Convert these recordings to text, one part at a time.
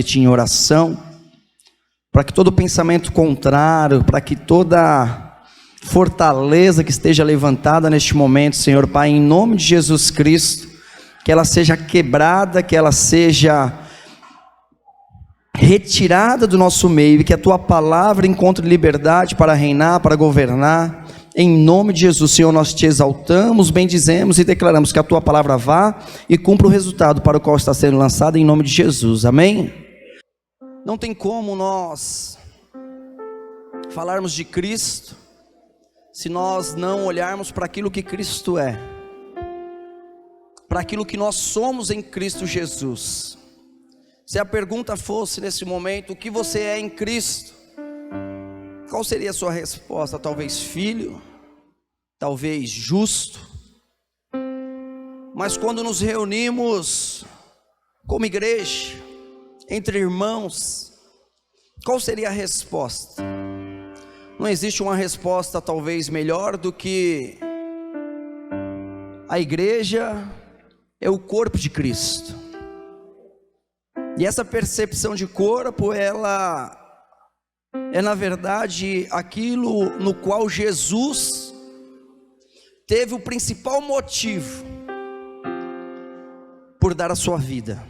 Ti em oração, para que todo pensamento contrário, para que toda fortaleza que esteja levantada neste momento, Senhor Pai, em nome de Jesus Cristo, que ela seja quebrada, que ela seja retirada do nosso meio, e que a Tua palavra encontre liberdade para reinar, para governar. Em nome de Jesus, Senhor, nós Te exaltamos, bendizemos e declaramos que a Tua palavra vá e cumpra o resultado para o qual está sendo lançada, em nome de Jesus, amém? Não tem como nós falarmos de Cristo se nós não olharmos para aquilo que Cristo é, para aquilo que nós somos em Cristo Jesus. Se a pergunta fosse nesse momento, o que você é em Cristo? Qual seria a sua resposta? Talvez filho, talvez justo. Mas quando nos reunimos como igreja, entre irmãos, qual seria a resposta? Não existe uma resposta talvez melhor do que a igreja é o corpo de Cristo. E essa percepção de corpo, ela é na verdade aquilo no qual Jesus teve o principal motivo por dar a sua vida.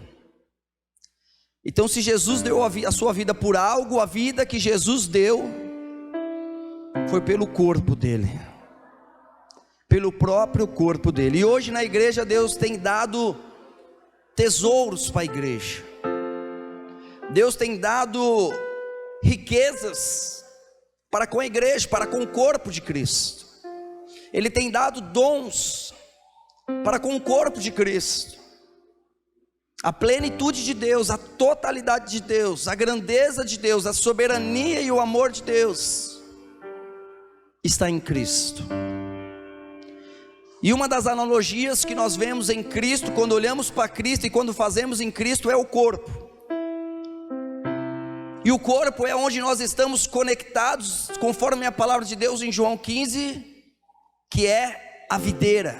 Então, se Jesus deu a sua vida por algo, a vida que Jesus deu foi pelo corpo dele, pelo próprio corpo dele. E hoje na igreja Deus tem dado tesouros para a igreja. Deus tem dado riquezas para com a igreja, para com o corpo de Cristo. Ele tem dado dons para com o corpo de Cristo. A plenitude de Deus, a totalidade de Deus, a grandeza de Deus, a soberania e o amor de Deus está em Cristo. E uma das analogias que nós vemos em Cristo, quando olhamos para Cristo e quando fazemos em Cristo, é o corpo. E o corpo é onde nós estamos conectados, conforme a palavra de Deus em João 15, que é a videira.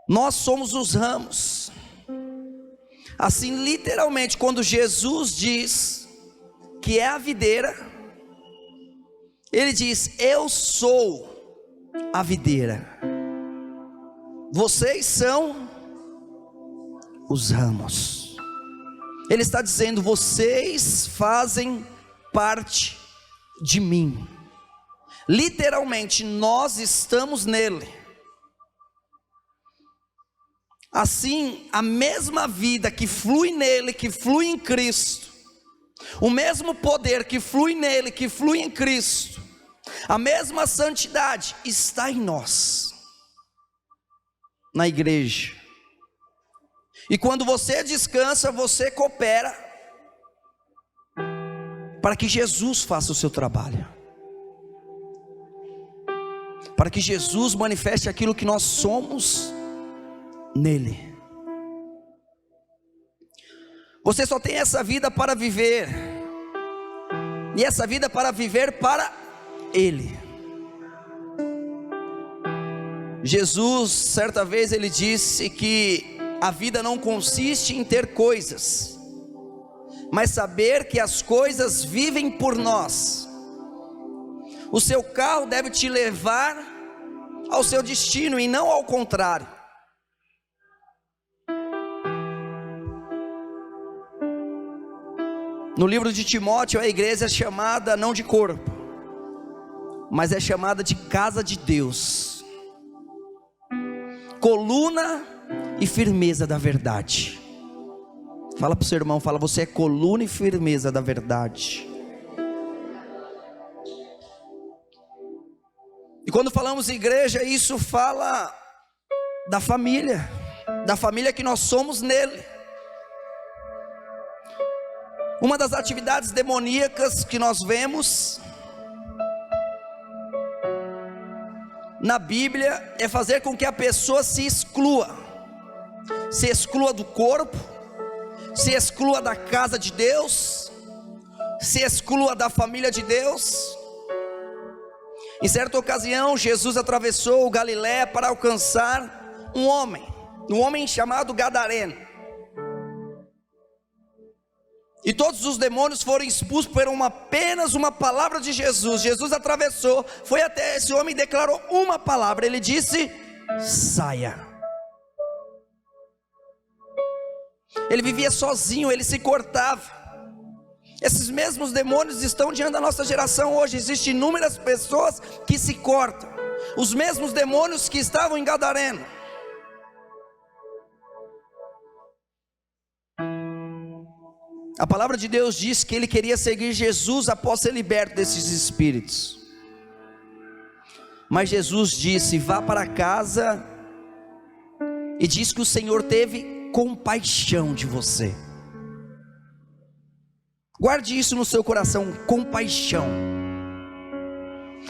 Nós somos os ramos. Assim, literalmente, quando Jesus diz que é a videira, Ele diz: eu sou a videira, vocês são os ramos. Ele está dizendo: vocês fazem parte de mim. Literalmente, nós estamos nele. Assim, a mesma vida que flui nele, que flui em Cristo, o mesmo poder que flui nele, que flui em Cristo, a mesma santidade está em nós, na igreja. E quando você descansa, você coopera para que Jesus faça o seu trabalho, para que Jesus manifeste aquilo que nós somos nele. Você só tem essa vida para viver, e essa vida para viver para Ele. Jesus, certa vez, Ele disse que a vida não consiste em ter coisas, mas saber que as coisas vivem por nós. O seu carro deve te levar ao seu destino e não ao contrário. No livro de Timóteo, a igreja é chamada não de corpo, mas é chamada de casa de Deus, coluna e firmeza da verdade. Fala para o seu irmão, fala: você é coluna e firmeza da verdade. E quando falamos igreja, isso fala da família que nós somos nele. Uma das atividades demoníacas que nós vemos na Bíblia é fazer com que a pessoa se exclua do corpo, se exclua da casa de Deus, se exclua da família de Deus. Em certa ocasião, Jesus atravessou o Galiléia para alcançar um homem chamado Gadareno. E todos os demônios foram expulsos por apenas uma palavra de Jesus. Jesus atravessou, foi até esse homem e declarou uma palavra. Ele disse: saia. Ele vivia sozinho, ele se cortava. Esses mesmos demônios estão diante da nossa geração hoje. Existem inúmeras pessoas que se cortam. Os mesmos demônios que estavam em Gadareno. A palavra de Deus diz que ele queria seguir Jesus após ser liberto desses espíritos. Mas Jesus disse: vá para casa e diz que o Senhor teve compaixão de você. Guarde isso no seu coração, compaixão.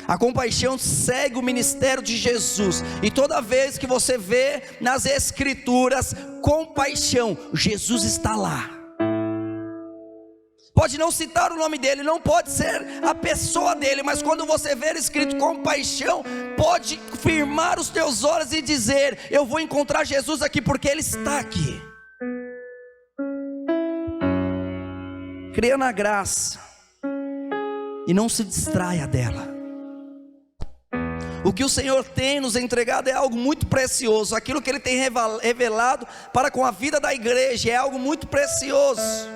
A compaixão segue o ministério de Jesus. E toda vez que você vê nas escrituras compaixão, Jesus está lá. Pode não citar o nome dele, não pode ser a pessoa dele, mas quando você ver escrito compaixão, pode firmar os teus olhos e dizer: eu vou encontrar Jesus aqui, porque ele está aqui. Creia na graça e não se distraia dela. O que o Senhor tem nos entregado é algo muito precioso. Aquilo que ele tem revelado para com a vida da igreja é algo muito precioso.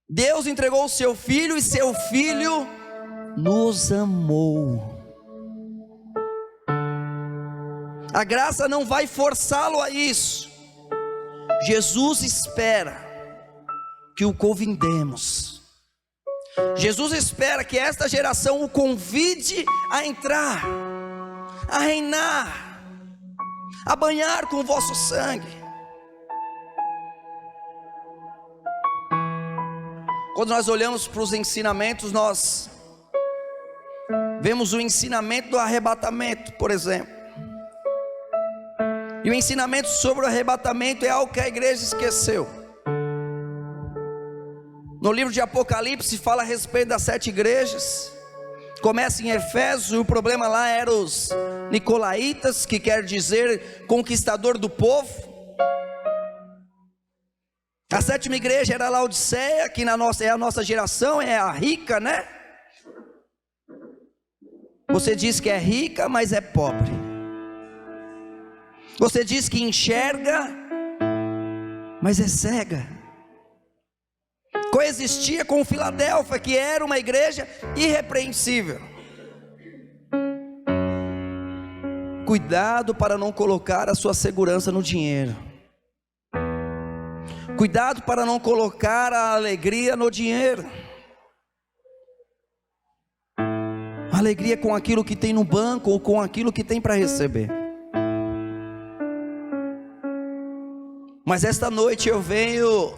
Deus entregou o seu Filho, e seu Filho nos amou. A graça não vai forçá-lo a isso. Jesus espera que o convidemos. Jesus espera que esta geração o convide a entrar, a reinar, a banhar com o vosso sangue. Quando nós olhamos para os ensinamentos, nós vemos o ensinamento do arrebatamento, por exemplo. E o ensinamento sobre o arrebatamento é algo que a igreja esqueceu. No livro de Apocalipse fala a respeito das 7 igrejas. Começa em Efésios, e o problema lá era os nicolaítas, que quer dizer conquistador do povo. A 7ª igreja era a Laodiceia, que é a nossa geração, é a rica, né? Você diz que é rica, mas é pobre. Você diz que enxerga, mas é cega. Coexistia com Filadélfia, que era uma igreja irrepreensível. Cuidado para não colocar a sua segurança no dinheiro. Cuidado para não colocar a alegria no dinheiro. Alegria com aquilo que tem no banco, ou com aquilo que tem para receber. Mas esta noite eu venho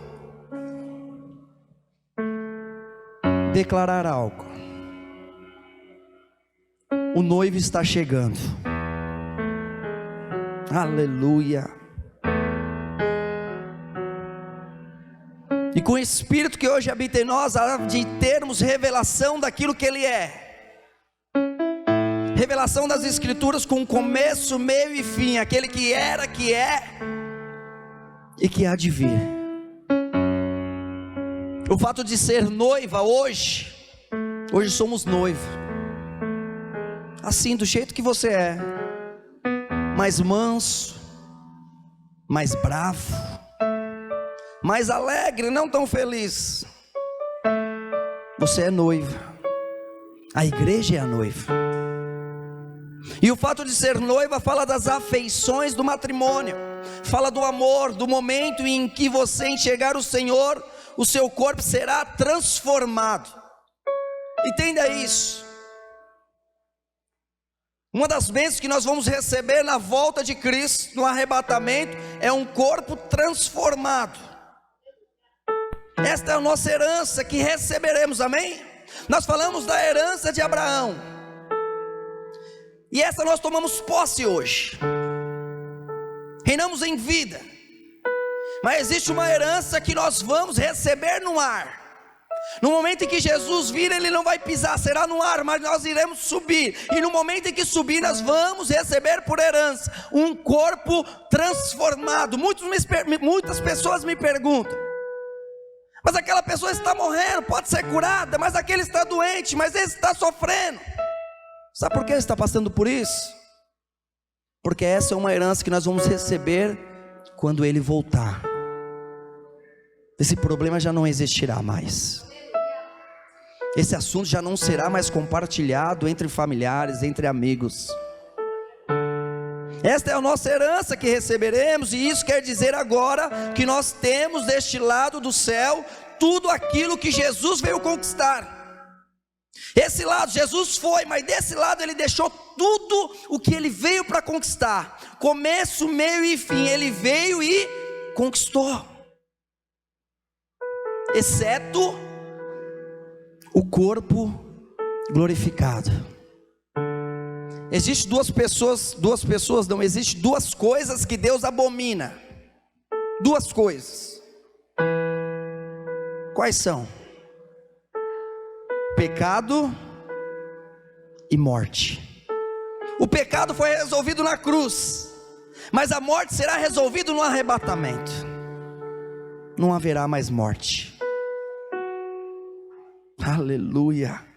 declarar algo. O noivo está chegando. Aleluia. E com o Espírito que hoje habita em nós, há de termos revelação daquilo que Ele é. Revelação das Escrituras com começo, meio e fim. Aquele que era, que é e que há de vir. O fato de ser noiva hoje somos noivo. Assim, do jeito que você é. Mais manso, mais bravo, mais alegre, não tão feliz. Você é noiva. A igreja é a noiva. E o fato de ser noiva fala das afeições do matrimônio. Fala do amor, do momento em que você enxergar o Senhor, o seu corpo será transformado. Entenda isso. Uma das bênçãos que nós vamos receber na volta de Cristo, no arrebatamento, é um corpo transformado. Esta é a nossa herança que receberemos, amém? Nós falamos da herança de Abraão, e essa nós tomamos posse hoje. Reinamos em vida, mas existe uma herança que nós vamos receber no ar. No momento em que Jesus vir, Ele não vai pisar, será no ar, mas nós iremos subir. E no momento em que subir, nós vamos receber por herança um corpo transformado. Muitas pessoas me perguntam: Mas aquela pessoa está morrendo, pode ser curada, mas aquele está doente, mas esse está sofrendo. Sabe por que ele está passando por isso? Porque essa é uma herança que nós vamos receber quando ele voltar. Esse problema já não existirá mais. Esse assunto já não será mais compartilhado entre familiares, entre amigos. Esta é a nossa herança que receberemos, e isso quer dizer agora que nós temos deste lado do céu tudo aquilo que Jesus veio conquistar. Esse lado Jesus foi, mas desse lado ele deixou tudo o que ele veio para conquistar. Começo, meio e fim, ele veio e conquistou. Exceto o corpo glorificado. Existem existem duas coisas que Deus abomina. Duas coisas. Quais são? Pecado e morte. O pecado foi resolvido na cruz, mas a morte será resolvida no arrebatamento. Não haverá mais morte. Aleluia.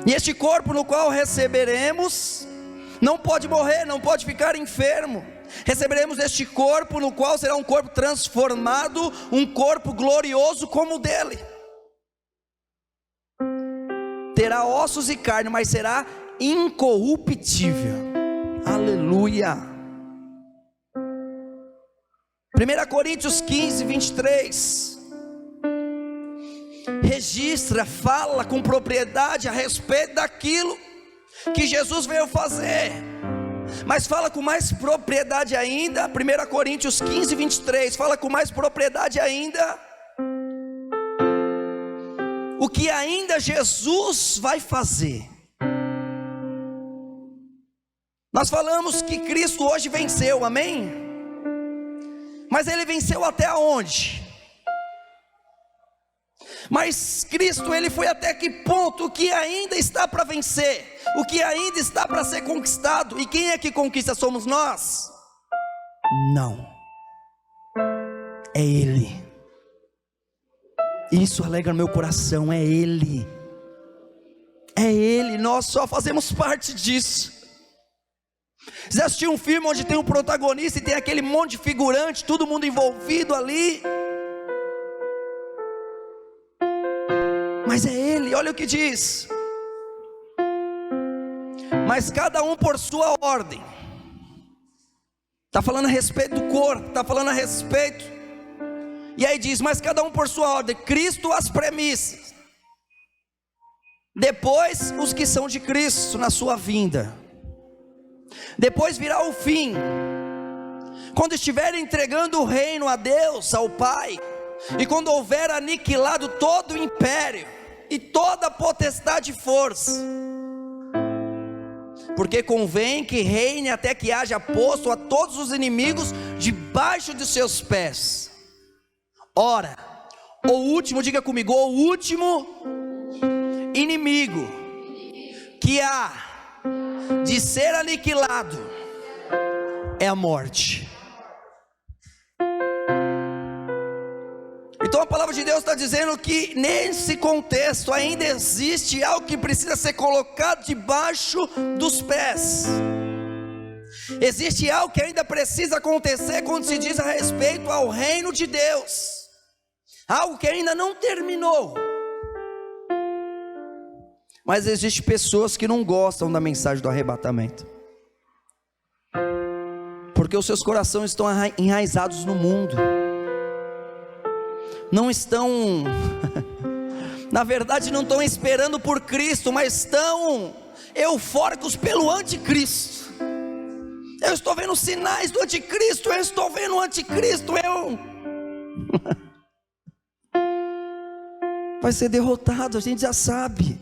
E este corpo no qual receberemos não pode morrer, não pode ficar enfermo. Receberemos este corpo no qual será um corpo transformado, um corpo glorioso como o dele. Terá ossos e carne, mas será incorruptível. Aleluia. 1 Coríntios 15, 23 registra, fala com propriedade a respeito daquilo que Jesus veio fazer, mas fala com mais propriedade ainda. 1 Coríntios 15, 23 fala com mais propriedade ainda o que ainda Jesus vai fazer. Nós falamos que Cristo hoje venceu, amém? Mas ele venceu até onde? Mas Cristo, ele foi até que ponto? O que ainda está para vencer, o que ainda está para ser conquistado. E quem é que conquista? Somos nós? Não, é Ele. Isso alegra meu coração, é Ele. É Ele, nós só fazemos parte disso. Você assistiu um filme onde tem um protagonista e tem aquele monte de figurante, todo mundo envolvido ali? Mas é Ele, olha o que diz. Mas cada um por sua ordem. Está falando a respeito do corpo, está falando a respeito. E aí diz, mas cada um por sua ordem. Cristo as premissas. Depois os que são de Cristo na sua vinda. Depois virá o fim. Quando estiverem entregando o reino a Deus, ao Pai. E quando houver aniquilado todo o império e toda a potestade e força, porque convém que reine até que haja posto a todos os inimigos debaixo de seus pés. Ora, o último, diga comigo, o último inimigo que há de ser aniquilado é a morte. Então a palavra de Deus está dizendo que nesse contexto ainda existe algo que precisa ser colocado debaixo dos pés. Existe algo que ainda precisa acontecer quando se diz a respeito ao reino de Deus. Algo que ainda não terminou. Mas existem pessoas que não gostam da mensagem do arrebatamento, porque os seus corações estão enraizados no mundo. Não estão, na verdade não estão esperando por Cristo, mas estão eufóricos pelo anticristo. Eu estou vendo sinais do anticristo, eu estou vendo o anticristo, vai ser derrotado, a gente já sabe.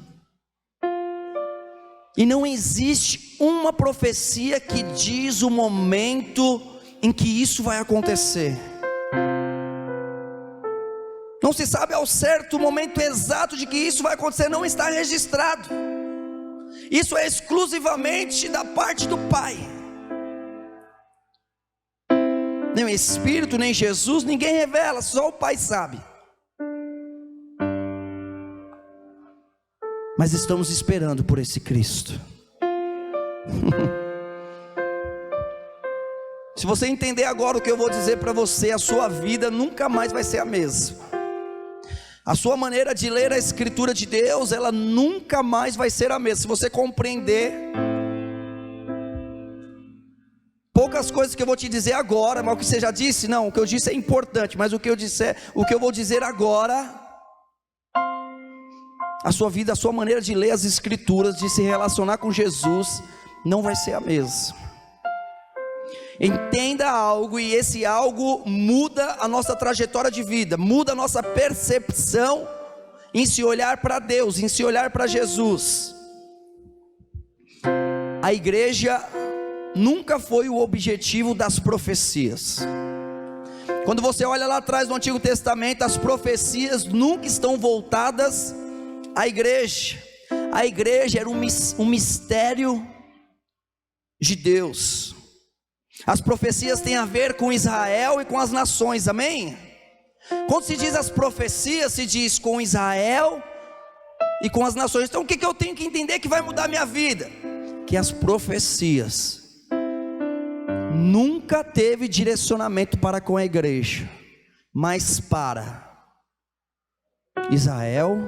E não existe uma profecia que diz o momento em que isso vai acontecer. Não se sabe ao certo o momento exato de que isso vai acontecer, não está registrado. Isso é exclusivamente da parte do Pai. Nem o Espírito, nem Jesus, ninguém revela, só o Pai sabe. mas estamos esperando por esse Cristo. Se você entender agora o que eu vou dizer para você, a sua vida nunca mais vai ser a mesma. A sua maneira de ler a Escritura de Deus, ela nunca mais vai ser a mesma. Se você compreender, poucas coisas que eu vou te dizer agora, mas o que você já disse, não, o que eu disse é importante, mas o que eu vou dizer agora, a sua vida, a sua maneira de ler as Escrituras, de se relacionar com Jesus, não vai ser a mesma. Entenda algo, e esse algo muda a nossa trajetória de vida, muda a nossa percepção em se olhar para Deus, em se olhar para Jesus. A igreja nunca foi o objetivo das profecias. Quando você olha lá atrás no Antigo Testamento, as profecias nunca estão voltadas à igreja. A igreja era um mistério de Deus. As profecias têm a ver com Israel e com as nações, amém? Quando se diz as profecias, se diz com Israel e com as nações. Então o que eu tenho que entender que vai mudar a minha vida? Que as profecias nunca teve direcionamento para com a igreja, mas para Israel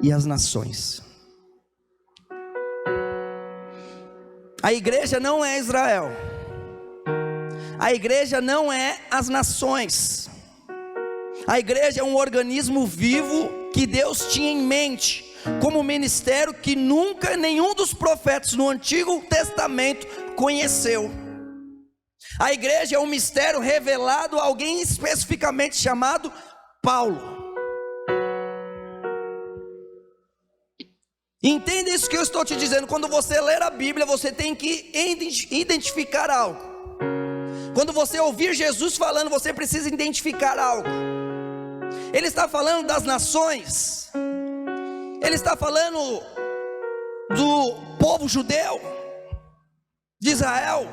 e as nações. A igreja não é Israel, a igreja não é as nações, a igreja é um organismo vivo que Deus tinha em mente, como ministério que nunca nenhum dos profetas no Antigo Testamento conheceu. A igreja é um mistério revelado a alguém especificamente chamado Paulo. Entenda isso que eu estou te dizendo. Quando você ler a Bíblia, você tem que identificar algo. Quando você ouvir Jesus falando, você precisa identificar algo. Ele está falando das nações, ele está falando do povo judeu, de Israel,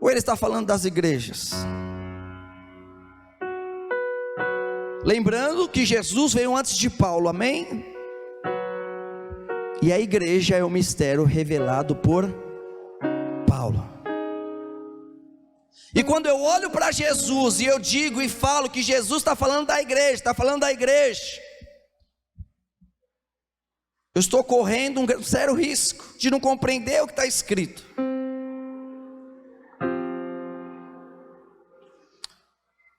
ou ele está falando das igrejas? Lembrando que Jesus veio antes de Paulo, amém? E a igreja é o mistério revelado por Paulo. E quando eu olho para Jesus e eu digo e falo que Jesus está falando da igreja, está falando da igreja, eu estou correndo um sério risco de não compreender o que está escrito.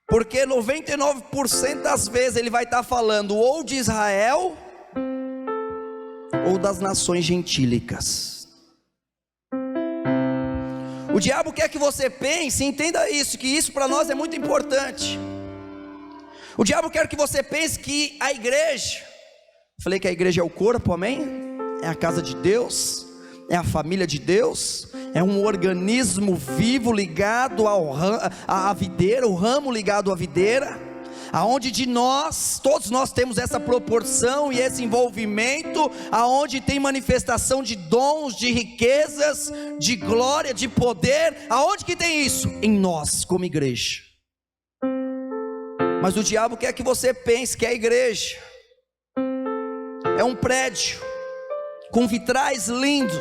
Porque 99% das vezes ele vai estar falando ou de Israel ou das nações gentílicas. O diabo quer que você pense, entenda isso, que isso para nós é muito importante. O diabo quer que você pense que a igreja, falei que a igreja é o corpo, amém? É a casa de Deus, é a família de Deus, é um organismo vivo ligado à videira, o ramo ligado à videira, aonde de nós, todos nós temos essa proporção e esse envolvimento, aonde tem manifestação de dons, de riquezas, de glória, de poder. Aonde que tem isso? Em nós, como igreja. Mas o diabo quer que você pense que a igreja é um prédio com vitrais lindos,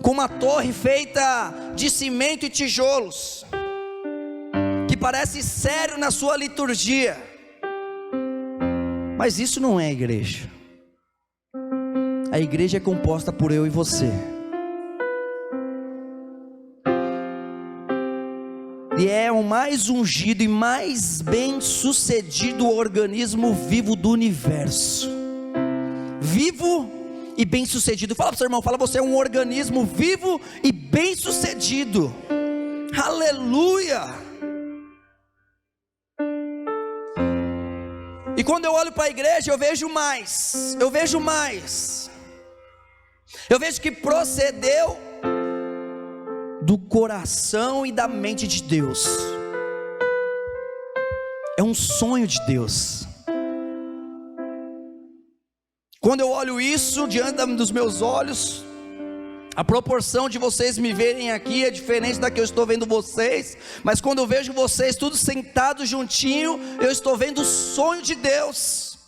com uma torre feita de cimento e tijolos, que parece sério na sua liturgia, mas isso não é a igreja. A igreja é composta por eu e você, e é o mais ungido e mais bem sucedido organismo vivo do universo, vivo e bem sucedido. Fala para o seu irmão, fala, você é um organismo vivo e bem sucedido. Aleluia. E quando eu olho para a igreja, eu vejo mais, eu vejo que procedeu do coração e da mente de Deus. É um sonho de Deus. Quando eu olho isso diante dos meus olhos, a proporção de vocês me verem aqui é diferente da que eu estou vendo vocês, mas quando eu vejo vocês todos sentados juntinho, eu estou vendo o sonho de Deus.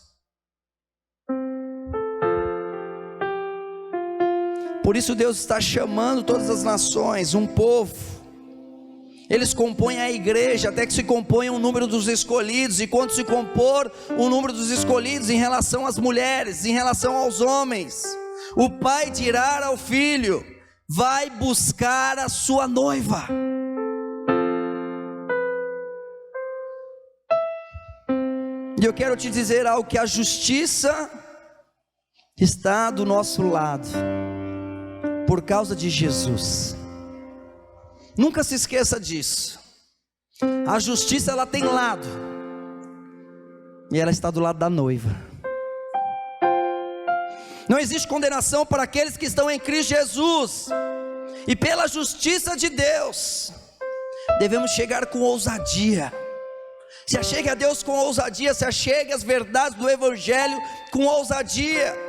Por isso Deus está chamando todas as nações, um povo. Eles compõem a igreja, até que se componha o número dos escolhidos. E quando se compor o número dos escolhidos em relação às mulheres, em relação aos homens, o pai dirá ao filho: vai buscar a sua noiva. E eu quero te dizer algo, que a justiça está do nosso lado, por causa de Jesus. Nunca se esqueça disso. A justiça, ela tem lado, e ela está do lado da noiva. Não existe condenação para aqueles que estão em Cristo Jesus. E pela justiça de Deus, devemos chegar com ousadia. Se achegue a Deus com ousadia, se achegue às verdades do Evangelho com ousadia.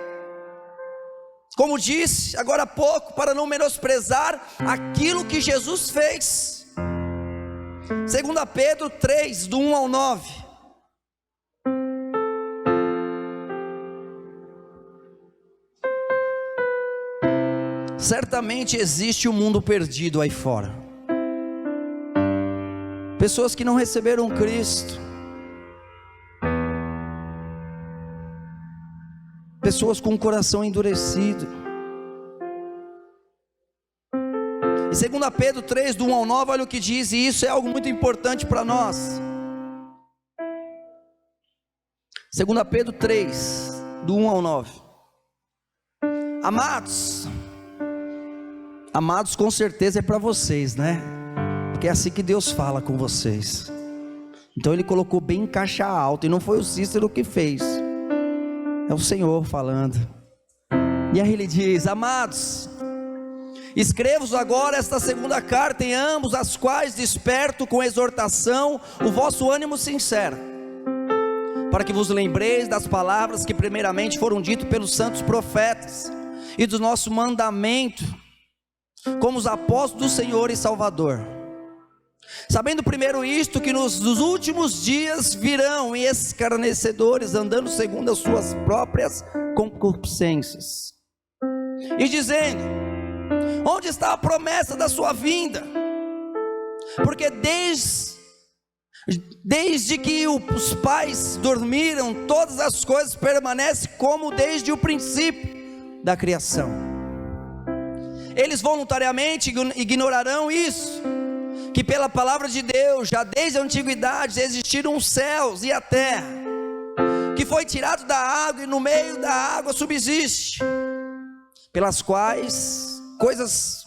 Como disse agora há pouco, para não menosprezar aquilo que Jesus fez. 2 Pedro 3, do 1 ao 9. Certamente existe um mundo perdido aí fora. Pessoas que não receberam Cristo. Pessoas com o coração endurecido. E 2 Pedro 3, do 1 ao 9, olha o que diz, e isso é algo muito importante para nós. 2 Pedro 3, do 1 ao 9. Amados, com certeza é para vocês, né? Porque é assim que Deus fala com vocês. Então Ele colocou bem em caixa alta, e não foi o Cícero que fez, é o Senhor falando. E aí Ele diz: amados, escrevo-vos agora esta segunda carta, em ambos as quais desperto com exortação o vosso ânimo sincero, para que vos lembreis das palavras que primeiramente foram ditas pelos santos profetas, e do nosso mandamento, como os apóstolos do Senhor e Salvador. Sabendo primeiro isto, que nos últimos dias virão escarnecedores, andando segundo as suas próprias concupiscências, e dizendo: onde está a promessa da sua vinda? Porque desde que os pais dormiram, todas as coisas permanecem como desde o princípio da criação. Eles voluntariamente ignorarão isso, que pela palavra de Deus, já desde a antiguidade, existiram os céus e a terra, que foi tirado da água, e no meio da água subsiste, pelas quais coisas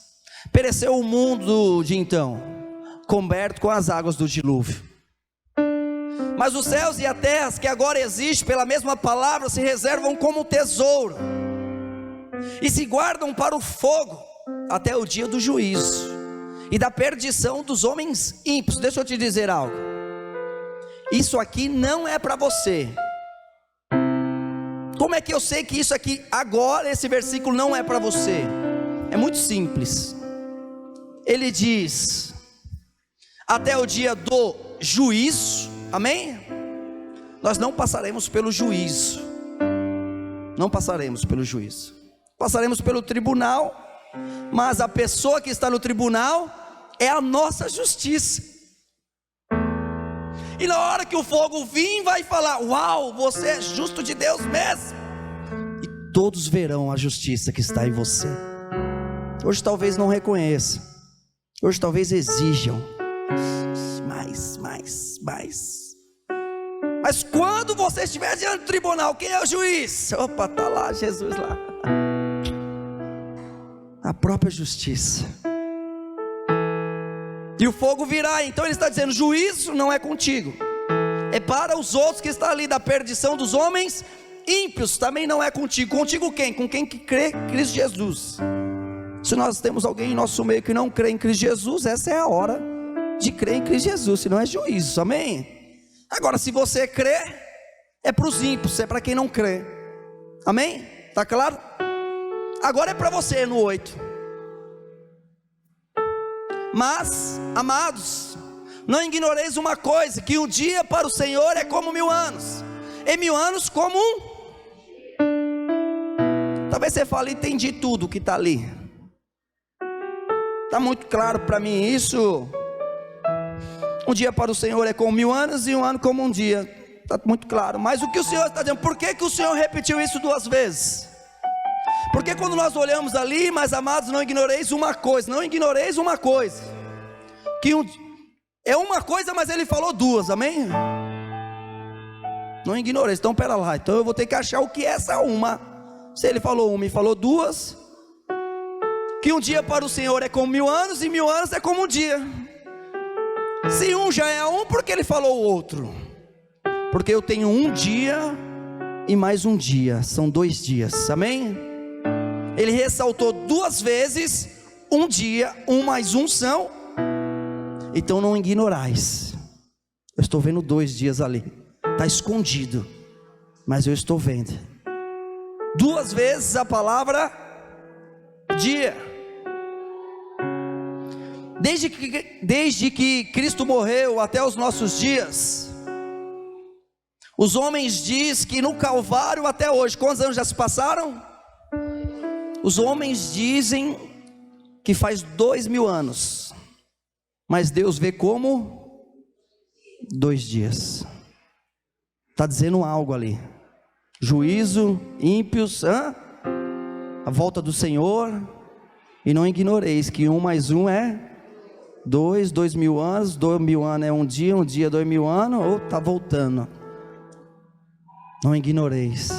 pereceu o mundo de então, coberto com as águas do dilúvio. Mas os céus e a terra que agora existem, pela mesma palavra, se reservam como tesouro, e se guardam para o fogo, até o dia do juízo e da perdição dos homens ímpios. Deixa eu te dizer algo, isso aqui não é para você. Como é que eu sei que isso aqui, agora esse versículo não é para você? É muito simples. Ele diz: até o dia do juízo, amém? Nós não passaremos pelo juízo, não passaremos pelo juízo, passaremos pelo tribunal, mas a pessoa que está no tribunal é a nossa justiça. E na hora que o fogo vir, vai falar: uau, você é justo de Deus mesmo. E todos verão a justiça que está em você. Hoje talvez não reconheçam, hoje talvez exijam mais. Mas quando você estiver diante do tribunal, quem é o juiz? Opa, está lá Jesus lá, a própria justiça. E o fogo virá. Então ele está dizendo: juízo não é contigo, é para os outros que estão ali, da perdição dos homens ímpios, também não é contigo. Contigo quem? Com quem que crê em Cristo Jesus. Se nós temos alguém em nosso meio que não crê em Cristo Jesus, essa é a hora de crer em Cristo Jesus, senão é juízo, amém? Agora, se você crê, é para os ímpios, é para quem não crê, amém? Está claro? Agora é para você no 8. Mas, amados, não ignoreis uma coisa, que um dia para o Senhor é como 1000 anos, e 1000 anos como um. Talvez você fale: entendi tudo que está ali. Está muito claro para mim isso. Um dia para o Senhor é como 1000 anos e um ano como um dia. Está muito claro. Mas o que o Senhor está dizendo? Por que o Senhor repetiu isso 2 vezes? Porque quando nós olhamos ali, meus amados, não ignoreis uma coisa. Não ignoreis uma coisa. É uma coisa, mas ele falou 2, amém? Não ignoreis. Então pera lá. Então eu vou ter que achar o que é essa uma. Se ele falou uma e falou 2. Que um dia para o Senhor é como 1000 anos e 1000 anos é como um dia. Se um já é um, por que ele falou o outro? Porque eu tenho um dia e mais um dia, são 2 dias, amém? Ele ressaltou 2 vezes, um dia, um mais um são. Então não ignorais. Eu estou vendo 2 dias ali, está escondido, mas eu estou vendo. 2 vezes a palavra dia. Desde que Cristo morreu até os nossos dias, os homens dizem que no Calvário até hoje, quantos anos já se passaram? Os homens dizem que faz 2000 anos, mas Deus vê como 2 dias. Está dizendo algo ali. Juízo, ímpios, a volta do Senhor. E não ignoreis que 1 mais 1 é 2, 2000 anos, 2000 anos é um dia 2000 anos, ou está voltando. Não ignoreis.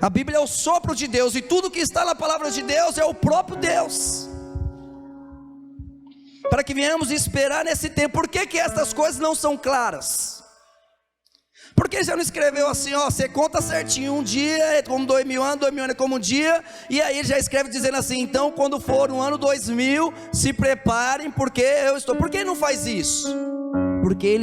A Bíblia é o sopro de Deus, e tudo que está na palavra de Deus é o próprio Deus. Para que venhamos esperar nesse tempo. Por que essas coisas não são claras? Porque ele já não escreveu assim, ó, você conta certinho, um dia é como 2000 anos, 2000 anos é como um dia, e aí ele já escreve dizendo assim, então quando for o ano 2000, se preparem, porque eu estou. Por que ele não faz isso? Porque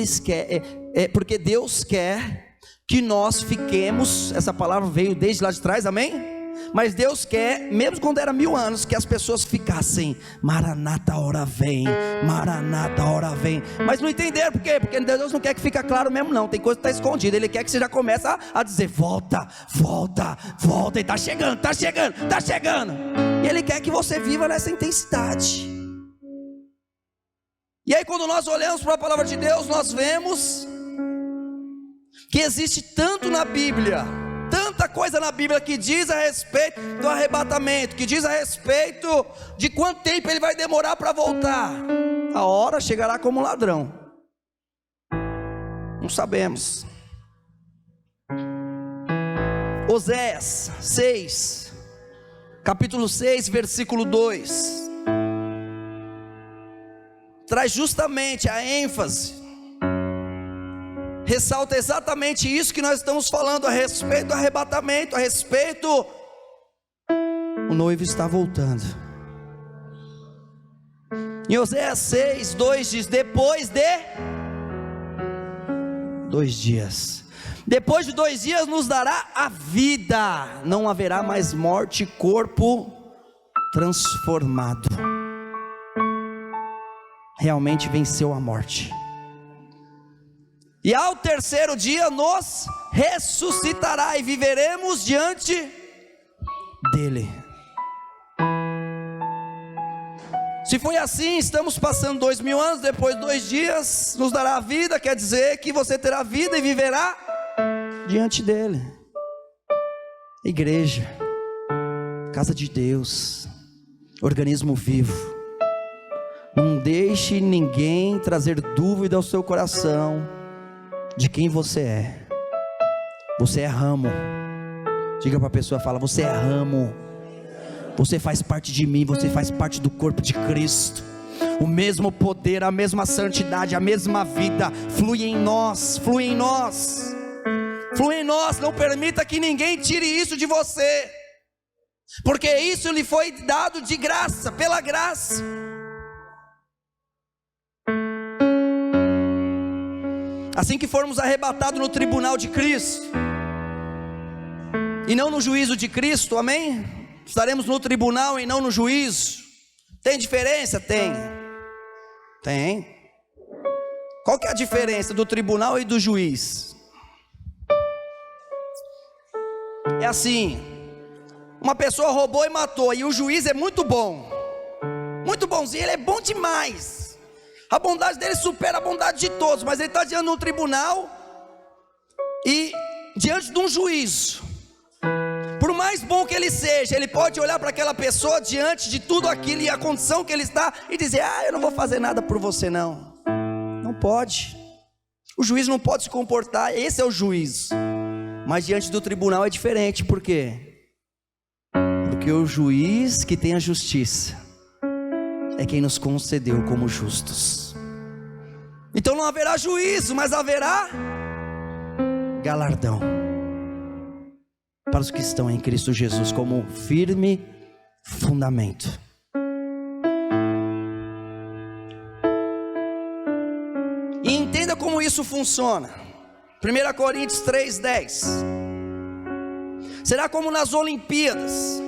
porque Deus quer que nós fiquemos, essa palavra veio desde lá de trás, amém? Mas Deus quer, mesmo quando era 1000 anos, que as pessoas ficassem, Maranata, hora vem, Maranata, hora vem. Mas não entenderam por quê? Porque Deus não quer que fique claro mesmo não, tem coisa que está escondida. Ele quer que você já comece a dizer, volta, volta, volta, e está chegando, está chegando, está chegando. E Ele quer que você viva nessa intensidade. E aí quando nós olhamos para a palavra de Deus, nós vemos que existe tanto na Bíblia, tanta coisa na Bíblia que diz a respeito do arrebatamento, que diz a respeito de quanto tempo ele vai demorar para voltar. A hora chegará como ladrão. Não sabemos. Oséias 6, capítulo 6, versículo 2, traz justamente a ênfase, ressalta exatamente isso que nós estamos falando a respeito do arrebatamento, a respeito, o noivo está voltando. Em Oséias 6, 2 diz, depois de 2 dias, depois de 2 dias nos dará a vida, não haverá mais morte, corpo transformado. Realmente venceu a morte. E ao 3º dia nos ressuscitará e viveremos diante dele. Se foi assim, estamos passando 2000 anos, depois de 2 dias nos dará a vida, quer dizer que você terá vida e viverá diante dele. Igreja, casa de Deus, organismo vivo. Não deixe ninguém trazer dúvida ao seu coração de quem você é. Você é ramo. Diga para a pessoa, fala, você é ramo. Você faz parte de mim, você faz parte do corpo de Cristo. O mesmo poder, a mesma santidade, a mesma vida flui em nós, flui em nós, flui em nós. Não permita que ninguém tire isso de você, porque isso lhe foi dado de graça, pela graça. Assim que formos arrebatados no tribunal de Cristo, e não no juízo de Cristo, amém? Estaremos no tribunal e não no juízo. Tem diferença? Tem. Tem. Qual que é a diferença do tribunal e do juiz? É assim, uma pessoa roubou e matou, e o juiz é muito bom. bonzinho, ele é bom demais. A bondade dele supera a bondade de todos, mas ele está diante de um tribunal e diante de um juízo. Por mais bom que ele seja, ele pode olhar para aquela pessoa diante de tudo aquilo e a condição que ele está e dizer: eu não vou fazer nada por você não. Não pode. O juiz não pode se comportar, esse é o juízo. Mas diante do tribunal é diferente, por quê? Porque o juiz que tem a justiça é quem nos concedeu como justos. Então não haverá juízo, mas haverá galardão para os que estão em Cristo Jesus, como firme fundamento. E entenda como isso funciona. 1 Coríntios 3:10. Será como nas Olimpíadas.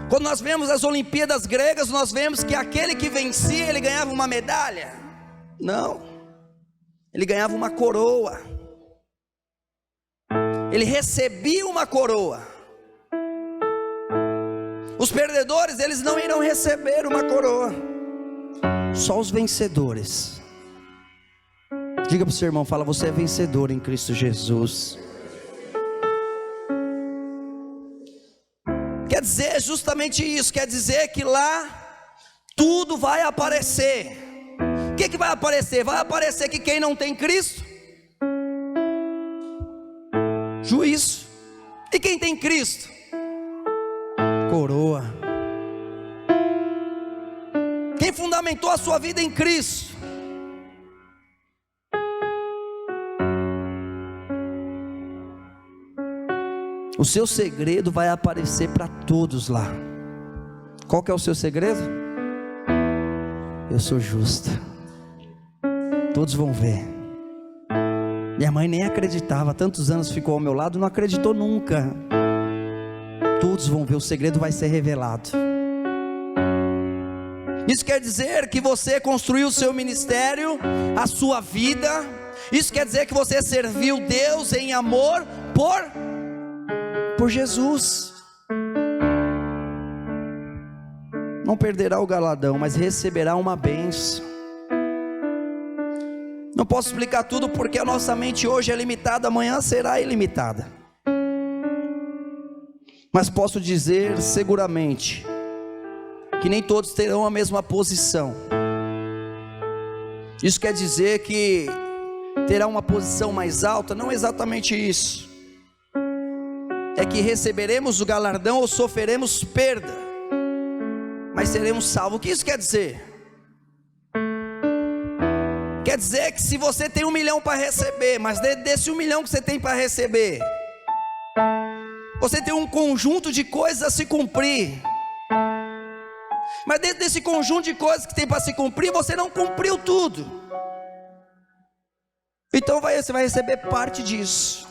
Quando nós vemos as Olimpíadas gregas, nós vemos que aquele que vencia, ele ganhava uma medalha? Não, ele ganhava uma coroa. Ele recebia uma coroa. Os perdedores, eles não irão receber uma coroa. Só os vencedores. Diga para o seu irmão, fala: você é vencedor em Cristo Jesus. Quer dizer justamente isso, quer dizer que lá tudo vai aparecer. O que vai aparecer? Vai aparecer que quem não tem Cristo, juízo. E quem tem Cristo, coroa. Quem fundamentou a sua vida em Cristo, o seu segredo vai aparecer para todos lá. Qual que é o seu segredo? Eu sou justa. Todos vão ver. Minha mãe nem acreditava, tantos anos ficou ao meu lado, não acreditou nunca. Todos vão ver, o segredo vai ser revelado. Isso quer dizer que você construiu o seu ministério, a sua vida. Isso quer dizer que você serviu Deus em amor por Jesus. Não perderá o galardão, mas receberá uma bênção. Não posso explicar tudo porque a nossa mente hoje é limitada, amanhã será ilimitada. Mas posso dizer seguramente que nem todos terão a mesma posição. Isso quer dizer que terá uma posição mais alta? Não exatamente isso. É que receberemos o galardão ou sofreremos perda, mas seremos salvos. O que isso quer dizer? Quer dizer que se você tem 1 milhão para receber, mas desse 1 milhão que você tem para receber, você tem um conjunto de coisas a se cumprir. Mas dentro desse conjunto de coisas que tem para se cumprir, você não cumpriu tudo. Então você vai receber parte disso.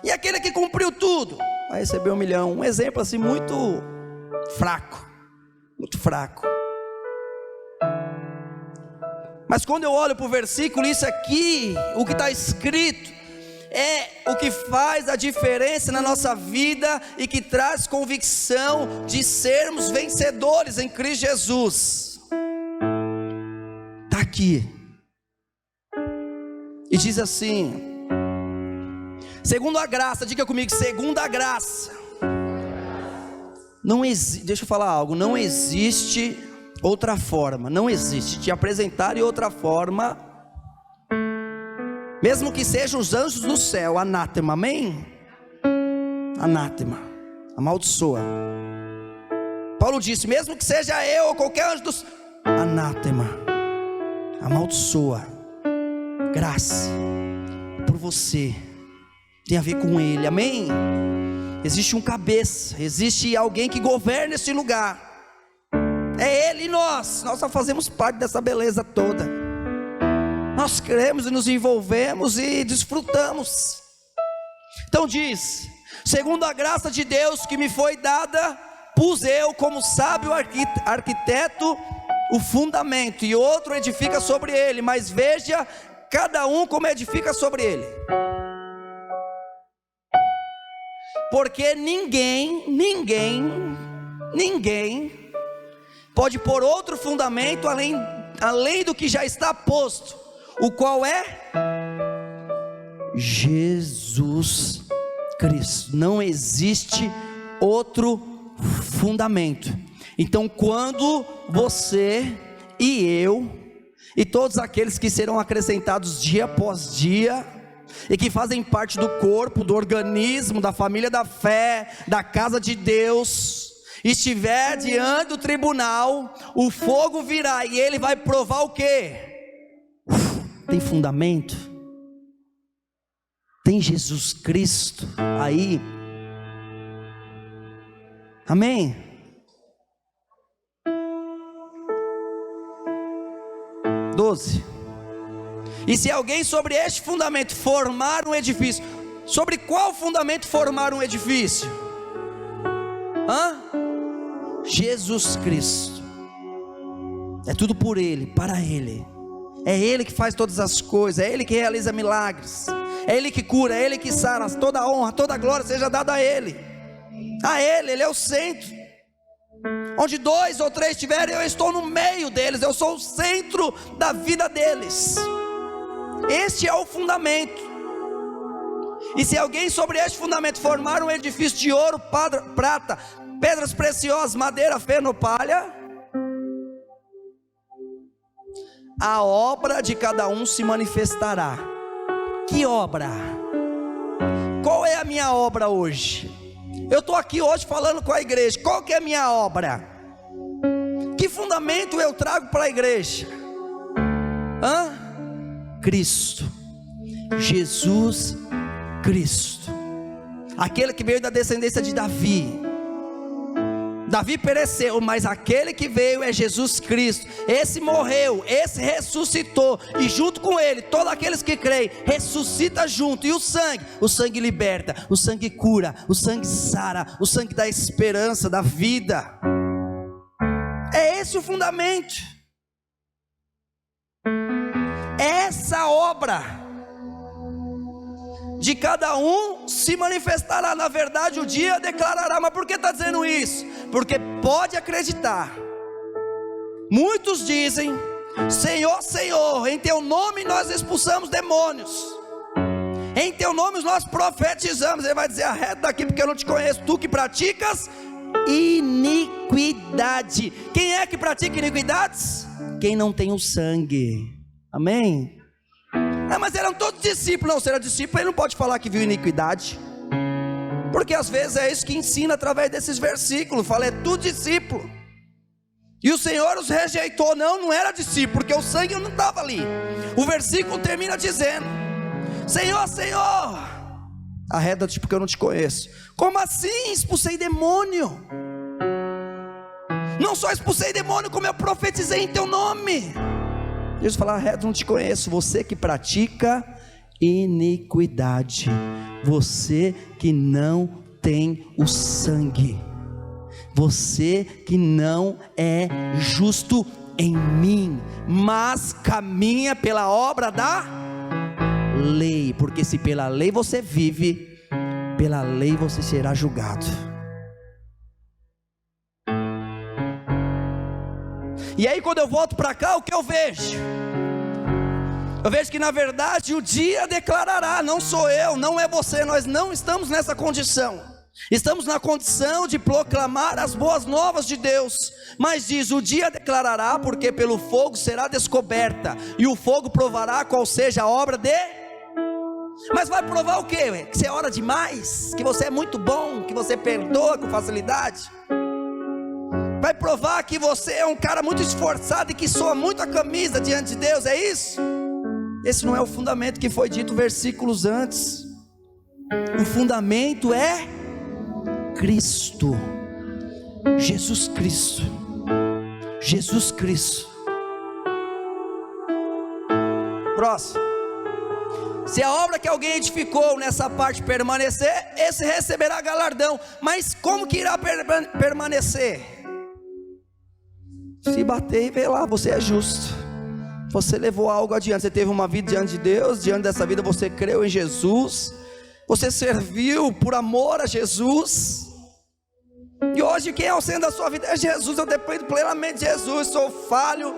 E aquele que cumpriu tudo vai receber 1 milhão. Um exemplo assim muito fraco. Muito fraco. Mas quando eu olho para o versículo, isso aqui, o que está escrito, é o que faz a diferença na nossa vida e que traz convicção de sermos vencedores em Cristo Jesus. Está aqui. E diz assim: segundo a graça, diga comigo, segundo a graça. Não existe, deixa eu falar algo, não existe outra forma, não existe te apresentar em outra forma, mesmo que sejam os anjos do céu, anátema, amém? Anátema, amaldiçoa. Paulo disse, mesmo que seja eu ou qualquer anjo do céu, anátema, amaldiçoa. Graça por você tem a ver com ele, amém? Existe um cabeça, existe alguém que governa esse lugar. É ele e nós só fazemos parte dessa beleza toda. Nós cremos e nos envolvemos e desfrutamos. Então diz, segundo a graça de Deus que me foi dada, pus eu como sábio arquiteto o fundamento, e outro edifica sobre ele, mas veja cada um como edifica sobre ele. Porque ninguém pode pôr outro fundamento além do que já está posto, o qual é Jesus Cristo. Não existe outro fundamento. Então, quando você e eu e todos aqueles que serão acrescentados dia após dia e que fazem parte do corpo, do organismo, da família da fé, da casa de Deus, estiver diante do tribunal, o fogo virá e ele vai provar o quê? Tem fundamento? Tem Jesus Cristo aí? Amém? E se alguém sobre este fundamento formar um edifício, sobre qual fundamento formar um edifício? Jesus Cristo. É tudo por Ele, para Ele. É Ele que faz todas as coisas, é Ele que realiza milagres, é Ele que cura, é Ele que sara. Toda a honra, toda a glória seja dada a Ele. Ele é o centro. Onde 2 ou 3 estiverem, eu estou no meio deles, eu sou o centro da vida deles. Este é o fundamento. E se alguém sobre este fundamento formar um edifício de ouro, prata, pedras preciosas, madeira, feno, palha, a obra de cada um se manifestará. Que obra? Qual é a minha obra hoje? Eu estou aqui hoje falando com a igreja. Qual que é a minha obra? Que fundamento eu trago para a igreja? Cristo, Jesus Cristo, aquele que veio da descendência de Davi. Davi pereceu, mas aquele que veio é Jesus Cristo. Esse morreu, esse ressuscitou, e junto com ele, todos aqueles que creem, ressuscita junto. E o sangue liberta, o sangue cura, o sangue sara, o sangue dá esperança, da vida. É esse o fundamento. Essa obra de cada um se manifestará. Na verdade o dia declarará. Mas por que está dizendo isso? Porque pode acreditar, muitos dizem: Senhor, Senhor, em teu nome nós expulsamos demônios, em teu nome nós profetizamos. Ele vai dizer: arreda daqui, porque eu não te conheço, tu que praticas iniquidade. Quem é que pratica iniquidades? Quem não tem o sangue. Amém? Mas eram todos discípulos. Não, se era discípulo, ele não pode falar que viu iniquidade, porque às vezes é isso que ensina através desses versículos. Fala, é tudo discípulo. E o Senhor os rejeitou. Não era discípulo, porque o sangue não estava ali. O versículo termina dizendo: Senhor, Senhor, arreda-te, porque eu não te conheço. Como assim? Expulsei demônio. Não só expulsei demônio, como eu profetizei em teu nome. Deus fala: arreda, não te conheço. Você que pratica iniquidade, você que não tem o sangue, você que não é justo em mim, mas caminha pela obra da lei. Porque se pela lei você vive, pela lei você será julgado. E aí quando eu volto para cá, o que eu vejo? Eu vejo que na verdade o dia declarará. Não sou eu, não é você. Nós não estamos nessa condição. Estamos na condição de proclamar as boas novas de Deus. Mas diz: o dia declarará, porque pelo fogo será descoberta, e o fogo provará qual seja a obra de... Mas vai provar o quê? Que você ora demais? Que você é muito bom? Que você perdoa com facilidade? Vai provar que você é um cara muito esforçado e que soa muito a camisa diante de Deus? É isso? Esse não é o fundamento que foi dito versículos antes. O fundamento é Cristo, Jesus Cristo, Jesus Cristo. Próximo. Se a obra que alguém edificou nessa parte permanecer, esse receberá galardão. Mas como que irá permanecer? Se bater e ver lá, você é justo, você levou algo adiante, você teve uma vida diante de Deus. Diante dessa vida você creu em Jesus, você serviu por amor a Jesus. E hoje quem é o centro da sua vida é Jesus. Eu dependo plenamente de Jesus. Sou falho,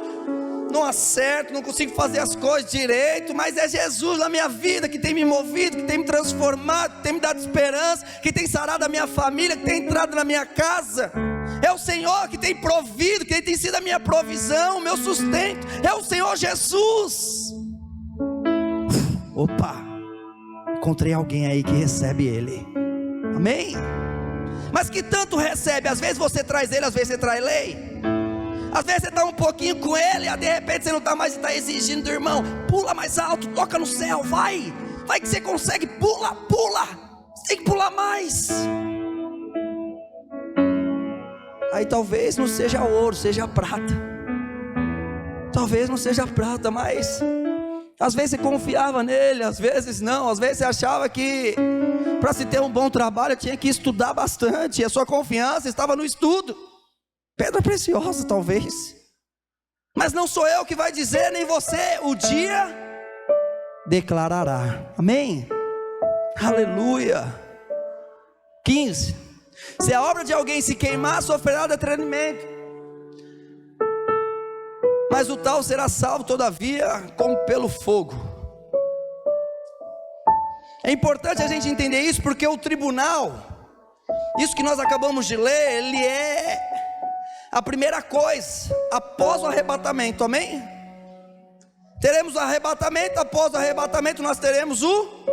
não acerto, não consigo fazer as coisas direito, mas é Jesus na minha vida que tem me movido, que tem me transformado, que tem me dado esperança, que tem sarado a minha família, que tem entrado na minha casa. É o Senhor que tem provido, que tem sido a minha provisão, o meu sustento. É o Senhor Jesus. Opa, encontrei alguém aí que recebe Ele. Amém? Mas que tanto recebe? Às vezes você traz Ele, às vezes você traz lei. Às vezes você está um pouquinho com Ele, de repente você não está mais e está exigindo do irmão. Pula mais alto, toca no céu, vai que você consegue, pula, você tem que pular mais. Aí talvez não seja ouro, seja prata. Talvez não seja prata, mas às vezes você confiava nele, às vezes não. Às vezes você achava que para se ter um bom trabalho tinha que estudar bastante, e a sua confiança estava no estudo. Pedra preciosa talvez, mas não sou eu que vai dizer, nem você. O dia declarará. Amém? Aleluia. 15. Se a obra de alguém se queimar, sofrerá detrimento, mas o tal será salvo todavia como pelo fogo. É importante a gente entender isso, porque o tribunal, isso que nós acabamos de ler, ele é a primeira coisa após o arrebatamento. Amém? Teremos o arrebatamento, após o arrebatamento nós teremos o...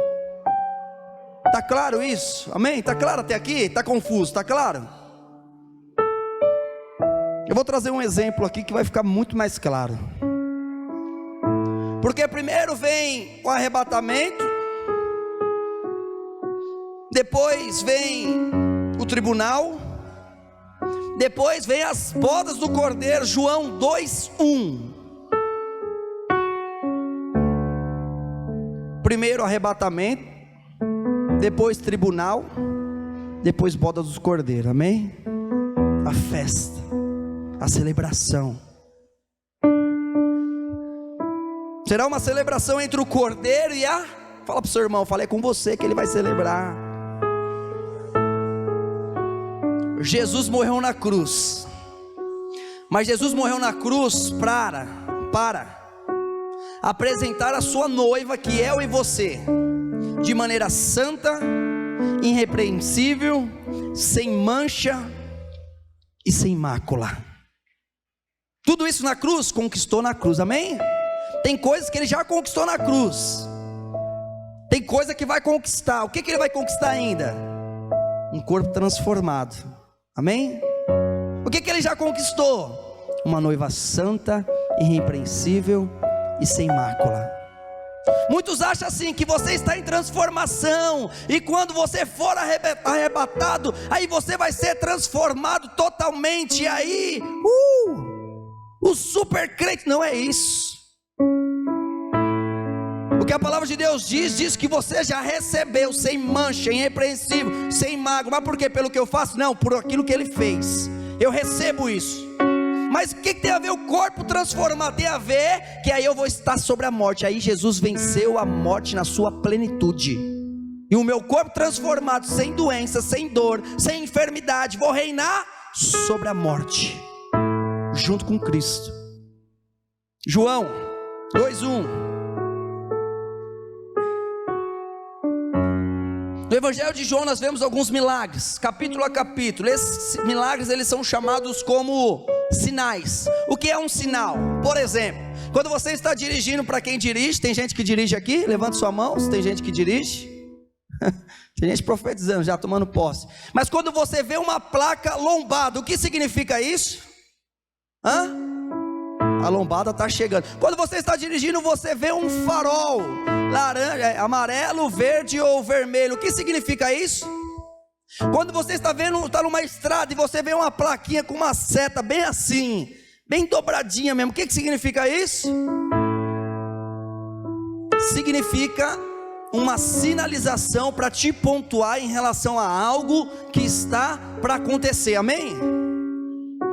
Está claro isso? Amém? Está claro até aqui? Está confuso? Está claro? Eu vou trazer um exemplo aqui que vai ficar muito mais claro. Porque primeiro vem o arrebatamento, depois vem o tribunal, depois vem as bodas do Cordeiro. João 2:1. Primeiro arrebatamento, depois tribunal, depois bodas do Cordeiro. Amém? A festa, a celebração. Será uma celebração entre o Cordeiro e a... Fala para o seu irmão, falei com você que ele vai celebrar. Jesus morreu na cruz, mas Jesus morreu na cruz para apresentar a sua noiva, que é eu e você, de maneira santa, irrepreensível, sem mancha e sem mácula. Tudo isso na cruz, conquistou na cruz. Amém? Tem coisas que ele já conquistou na cruz, tem coisa que vai conquistar. O que ele vai conquistar ainda? Um corpo transformado. Amém? O que ele já conquistou? Uma noiva santa, irrepreensível e sem mácula. Muitos acham assim, que você está em transformação, e quando você for arrebatado, aí você vai ser transformado totalmente, e aí o super crente. Não é isso. O que a palavra de Deus diz que você já recebeu sem mancha, irrepreensível, sem mágoa. Mas por quê? Pelo que eu faço? Não, por aquilo que Ele fez. Eu recebo isso. Mas o que tem a ver o corpo transformado? Tem a ver que aí eu vou estar sobre a morte. Aí Jesus venceu a morte na sua plenitude. E o meu corpo transformado, sem doença, sem dor, sem enfermidade, vou reinar sobre a morte, junto com Cristo. João 2:1. No Evangelho de João nós vemos alguns milagres, capítulo a capítulo. Esses milagres eles são chamados como sinais. O que é um sinal? Por exemplo, quando você está dirigindo, para quem dirige, tem gente que dirige aqui? Levante sua mão se tem gente que dirige. Tem gente profetizando, já tomando posse. Mas quando você vê uma placa lombada, o que significa isso? A lombada está chegando. Quando você está dirigindo, você vê um farol laranja, amarelo, verde ou vermelho. O que significa isso? Quando você está numa estrada e você vê uma plaquinha com uma seta bem assim, bem dobradinha mesmo, o que significa isso? Significa uma sinalização para te pontuar em relação a algo que está para acontecer. Amém?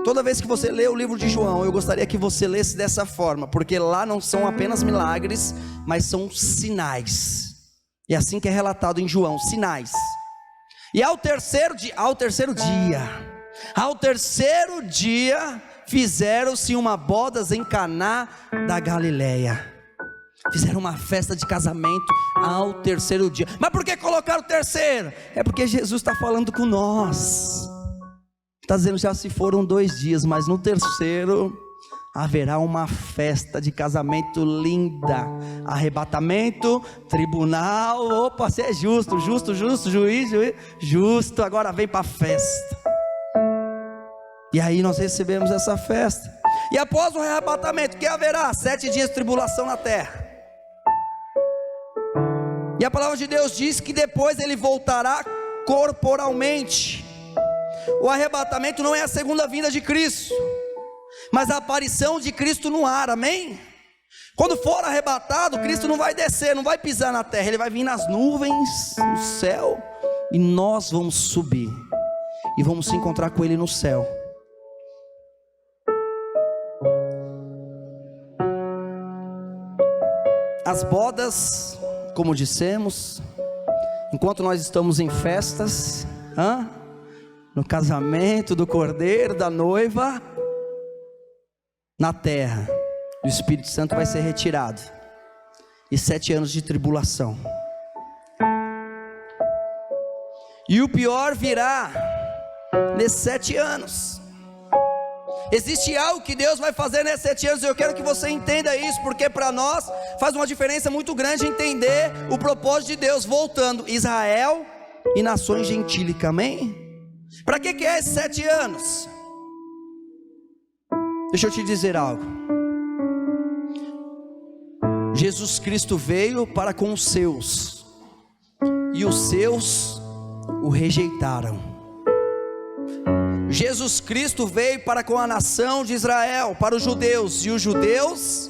Toda vez que você lê o livro de João, eu gostaria que você lesse dessa forma, porque lá não são apenas milagres, mas são sinais. É assim que é relatado em João, sinais. E ao terceiro dia, Ao terceiro dia, fizeram-se uma bodas em Caná da Galileia. Fizeram uma festa de casamento ao terceiro dia. Mas por que colocaram o terceiro? É porque Jesus está falando com nós. Está dizendo, já se foram 2 dias, mas no terceiro haverá uma festa de casamento linda. Arrebatamento, tribunal. Opa, você é justo, juiz, justo. Agora vem para a festa. E aí nós recebemos essa festa. E após o arrebatamento, que haverá? 7 dias de tribulação na terra. E a palavra de Deus diz que depois ele voltará corporalmente. O arrebatamento não é a segunda vinda de Cristo, mas a aparição de Cristo no ar, amém? Quando for arrebatado, Cristo não vai descer, não vai pisar na terra, ele vai vir nas nuvens, no céu, e nós vamos subir, e vamos se encontrar com ele no céu. As bodas, como dissemos, enquanto nós estamos em festas, no casamento do cordeiro, da noiva, na terra, o Espírito Santo vai ser retirado, e 7 anos de tribulação, e o pior virá nesses 7 anos. Existe algo que Deus vai fazer nesses 7 anos, e eu quero que você entenda isso, porque para nós faz uma diferença muito grande entender o propósito de Deus voltando Israel e nações gentílicas, amém? Para que é esses 7 anos? Deixa eu te dizer algo. Jesus Cristo veio para com os seus, e os seus o rejeitaram. Jesus Cristo veio para com a nação de Israel, para os judeus, e os judeus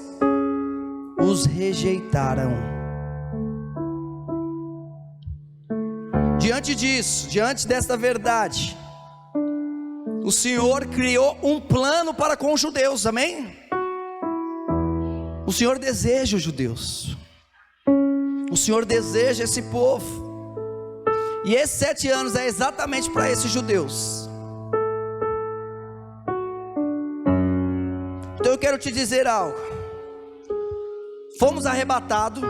os rejeitaram. Diante disso, diante desta verdade, o Senhor criou um plano para com os judeus, amém? O Senhor deseja os judeus, o Senhor deseja esse povo, e esses 7 anos é exatamente para esses judeus. Então eu quero te dizer algo. Fomos arrebatados,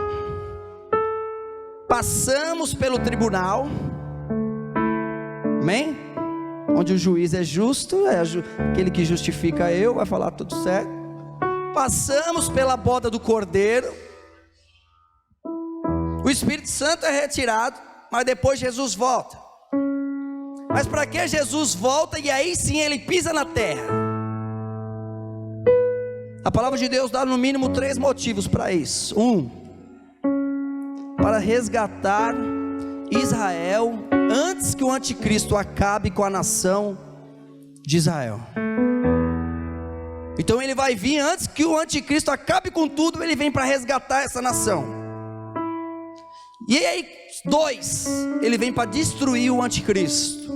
passamos pelo tribunal, amém? Onde o juiz é justo, é aquele que justifica eu, vai falar tudo certo. Passamos pela boda do cordeiro, o Espírito Santo é retirado, mas depois Jesus volta. Mas para que Jesus volta e aí sim ele pisa na terra? A palavra de Deus dá no mínimo 3 motivos para isso. 1, para resgatar Israel antes que o anticristo acabe com a nação de Israel. Então ele vai vir antes que o anticristo acabe com tudo, ele vem para resgatar essa nação. E aí 2, ele vem para destruir o anticristo.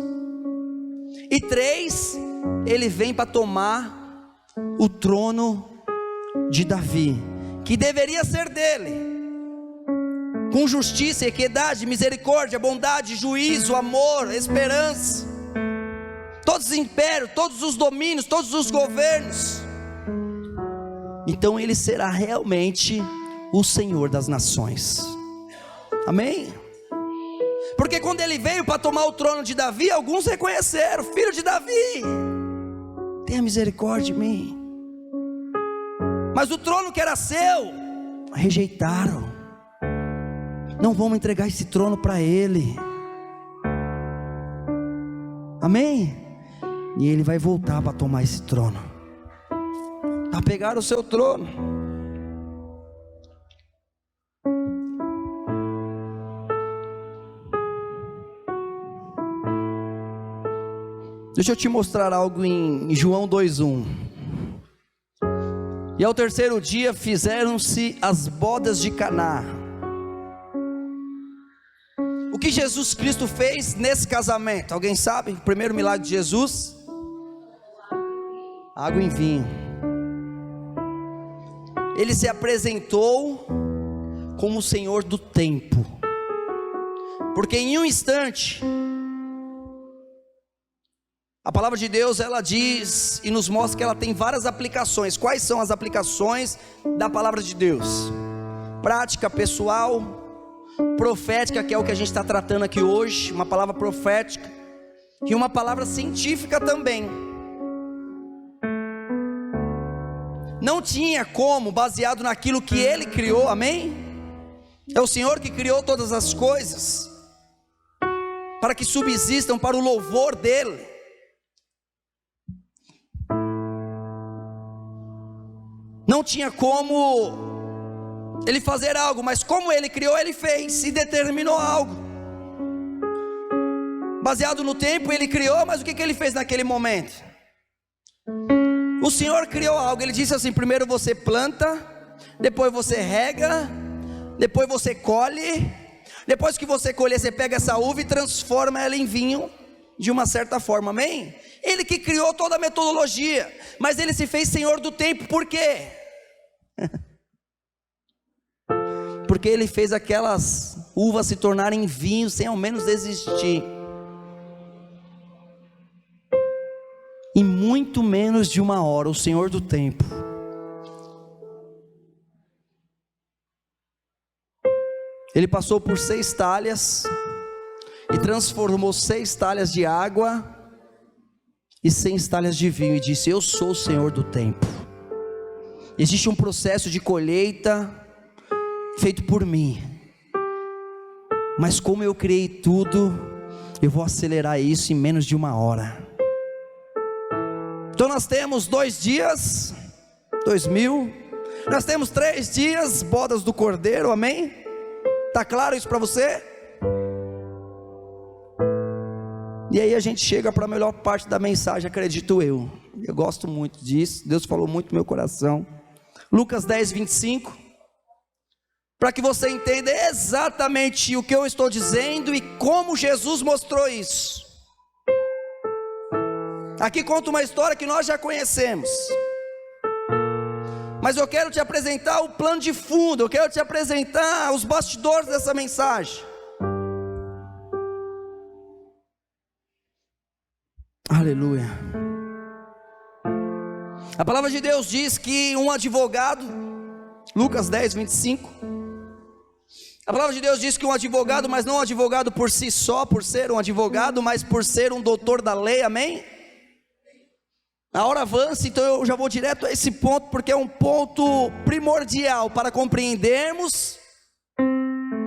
E 3, ele vem para tomar o trono de Davi, que deveria ser dele, com justiça, equidade, misericórdia, bondade, juízo, amor, esperança, todos os impérios, todos os domínios, todos os governos. Então ele será realmente o Senhor das nações, amém? Porque quando ele veio para tomar o trono de Davi, alguns reconheceram: filho de Davi, tenha misericórdia de mim. Mas o trono que era seu, rejeitaram. Não vamos entregar esse trono para ele, amém? E ele vai voltar para tomar esse trono, para pegar o seu trono. Deixa eu te mostrar algo em João 2:1. E ao terceiro dia fizeram-se as bodas de Caná. O que Jesus Cristo fez nesse casamento? Alguém sabe? O primeiro milagre de Jesus? Água em vinho. Ele se apresentou como o Senhor do tempo, porque em um instante A palavra de Deus, ela diz e nos mostra que ela tem várias aplicações. Quais são as aplicações da palavra de Deus? Prática, pessoal, profética, que é o que a gente está tratando aqui hoje, uma palavra profética, e uma palavra científica também. Não tinha como, baseado naquilo que Ele criou, amém? É o Senhor que criou todas as coisas, para que subsistam para o louvor dEle. Não tinha como Ele fazer algo, mas como Ele criou, Ele fez e determinou algo. Baseado no tempo, Ele criou, mas o que Ele fez naquele momento? O Senhor criou algo, Ele disse assim: primeiro você planta, depois você rega, depois você colhe, depois que você colher, você pega essa uva e transforma ela em vinho, de uma certa forma, amém? Ele que criou toda a metodologia, mas Ele se fez Senhor do tempo, por quê? Porque Ele fez aquelas uvas se tornarem vinho, sem ao menos desistir, em muito menos de uma hora, o Senhor do tempo. Ele passou por 6 talhas, e transformou 6 talhas de água, e 6 talhas de vinho, e disse: eu sou o Senhor do tempo. Existe um processo de colheita, feito por mim, mas como eu criei tudo, eu vou acelerar isso em menos de uma hora. Então nós temos 2 dias, 2000, nós temos 3 dias, bodas do Cordeiro, amém? Está claro isso para você? E aí a gente chega para a melhor parte da mensagem, acredito eu gosto muito disso, Deus falou muito no meu coração. Lucas 10, 25, para que você entenda exatamente o que eu estou dizendo e como Jesus mostrou isso. Aqui conta uma história que nós já conhecemos, mas eu quero te apresentar o plano de fundo, eu quero te apresentar os bastidores dessa mensagem. Aleluia. A palavra de Deus diz que um advogado, Lucas 10, 25, a palavra de Deus diz que um advogado, mas não um advogado por si só, por ser um advogado, mas por ser um doutor da lei, amém? A hora avança, então eu já vou direto a esse ponto, porque é um ponto primordial para compreendermos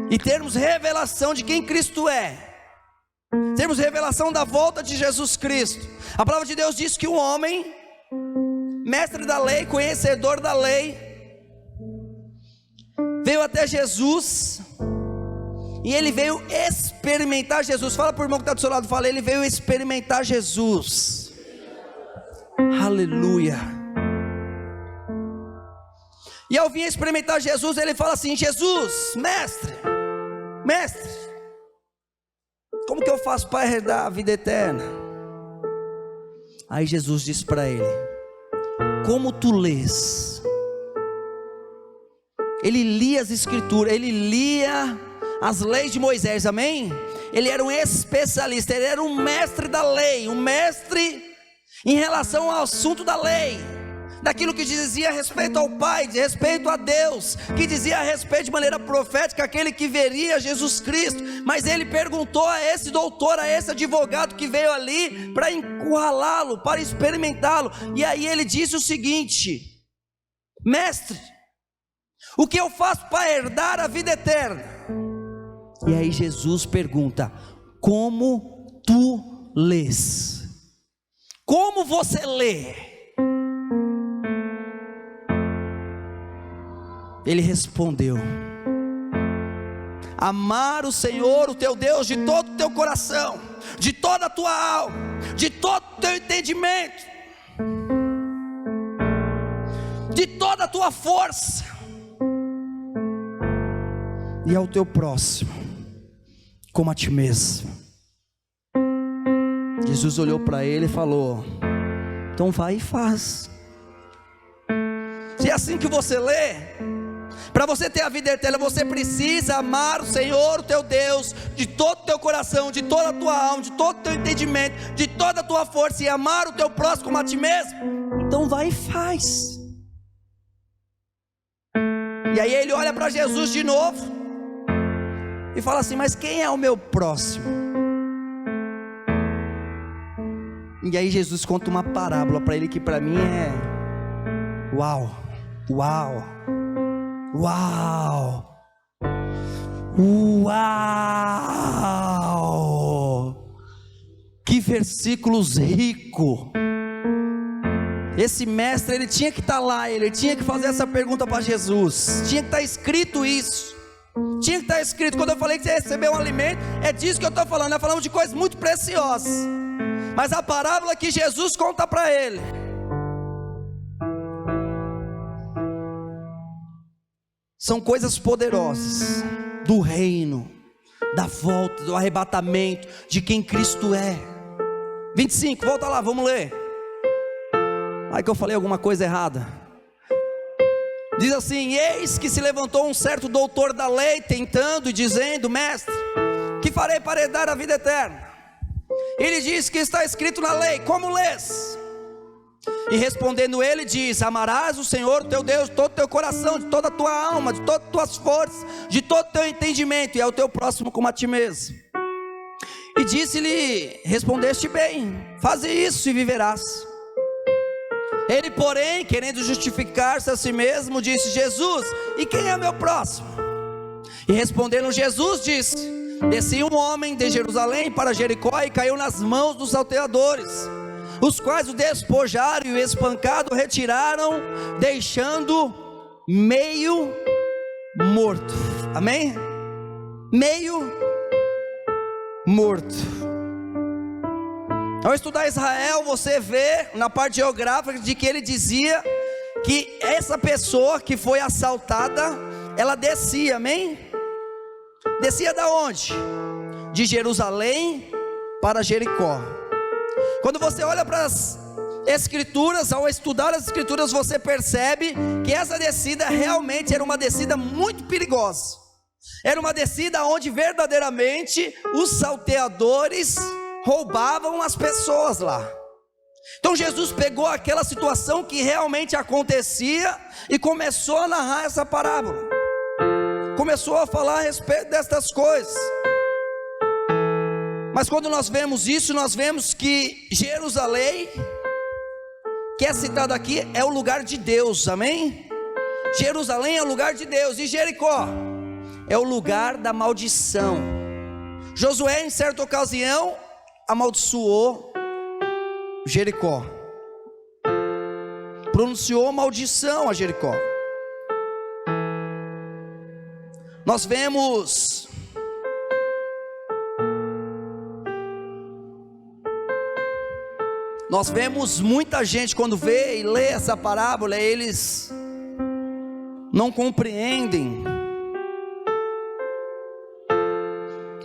e termos revelação de quem Cristo é, termos revelação da volta de Jesus Cristo. A palavra de Deus diz que um homem, mestre da lei, conhecedor da lei, veio até Jesus, e ele veio experimentar Jesus. Fala para o irmão que está do seu lado, fala: ele veio experimentar Jesus. Aleluia. E ao vir experimentar Jesus, ele fala assim: Jesus, mestre, como que eu faço para herdar a vida eterna? Aí Jesus disse para ele: como tu lês? Ele lia as escrituras, ele lia as leis de Moisés, amém? Ele era um especialista, ele era um mestre da lei, um mestre em relação ao assunto da lei, daquilo que dizia a respeito ao Pai, de respeito a Deus, que dizia a respeito de maneira profética aquele que veria Jesus Cristo. Mas ele perguntou a esse doutor, a esse advogado que veio ali para encurralá-lo, para experimentá-lo, e aí ele disse o seguinte: mestre, o que eu faço para herdar a vida eterna? E aí Jesus pergunta: como tu lês? Como você lê? Ele respondeu: amar o Senhor, o teu Deus, de todo o teu coração, de toda a tua alma, de todo o teu entendimento, de toda a tua força, e ao teu próximo como a ti mesmo. Jesus olhou para ele e falou: então vai e faz. Se é assim que você lê, Para você ter a vida eterna, você precisa amar o Senhor, o teu Deus, de todo o teu coração, de toda a tua alma, de todo o teu entendimento, de toda a tua força, e amar o teu próximo como a ti mesmo. Então vai e faz. E aí ele olha para Jesus de novo e fala assim: mas quem é o meu próximo? E aí Jesus conta uma parábola para ele que para mim é uau, uau, uau, uau, que versículos ricos. Esse mestre, ele tinha que estar lá, ele tinha que fazer essa pergunta para Jesus, tinha que estar escrito isso, tinha que estar escrito. Quando eu falei que você recebeu um alimento, é disso que eu estou falando, nós falamos de coisas muito preciosas, mas a parábola que Jesus conta para ele, são coisas poderosas, do reino, da volta, do arrebatamento, de quem Cristo é. 25, volta lá, vamos ler. Aí que eu falei alguma coisa errada. Diz assim: eis que se levantou um certo doutor da lei, tentando e dizendo: mestre, que farei para herdar a vida eterna? Ele diz que está escrito na lei, como lês? E respondendo ele diz: amarás o Senhor teu Deus de todo o teu coração, de toda a tua alma, de todas as tuas forças, de todo o teu entendimento, e ao teu próximo como a ti mesmo. E disse-lhe: respondeste bem, faze isso e viverás. Ele, porém, querendo justificar-se a si mesmo, disse: Jesus, e quem é meu próximo? E respondendo Jesus disse: descia um homem de Jerusalém para Jericó e caiu nas mãos dos salteadores, os quais o despojaram e o espancado retiraram, deixando meio morto. Amém? Meio morto. Ao estudar Israel, você vê na parte geográfica de que ele dizia que essa pessoa que foi assaltada, ela descia, amém? Descia da onde? De Jerusalém para Jericó. Quando você olha para as escrituras, ao estudar as escrituras, você percebe que essa descida realmente era uma descida muito perigosa. Era uma descida onde verdadeiramente os salteadores roubavam as pessoas lá. Então Jesus pegou aquela situação que realmente acontecia e começou a narrar essa parábola, começou a falar a respeito destas coisas. Mas quando nós vemos isso, nós vemos que Jerusalém, que é citado aqui, é o lugar de Deus, amém? Jerusalém é o lugar de Deus, e Jericó é o lugar da maldição. Josué, em certa ocasião, amaldiçoou Jericó, pronunciou maldição a Jericó. Nós vemos muita gente, quando vê e lê essa parábola, eles não compreendem.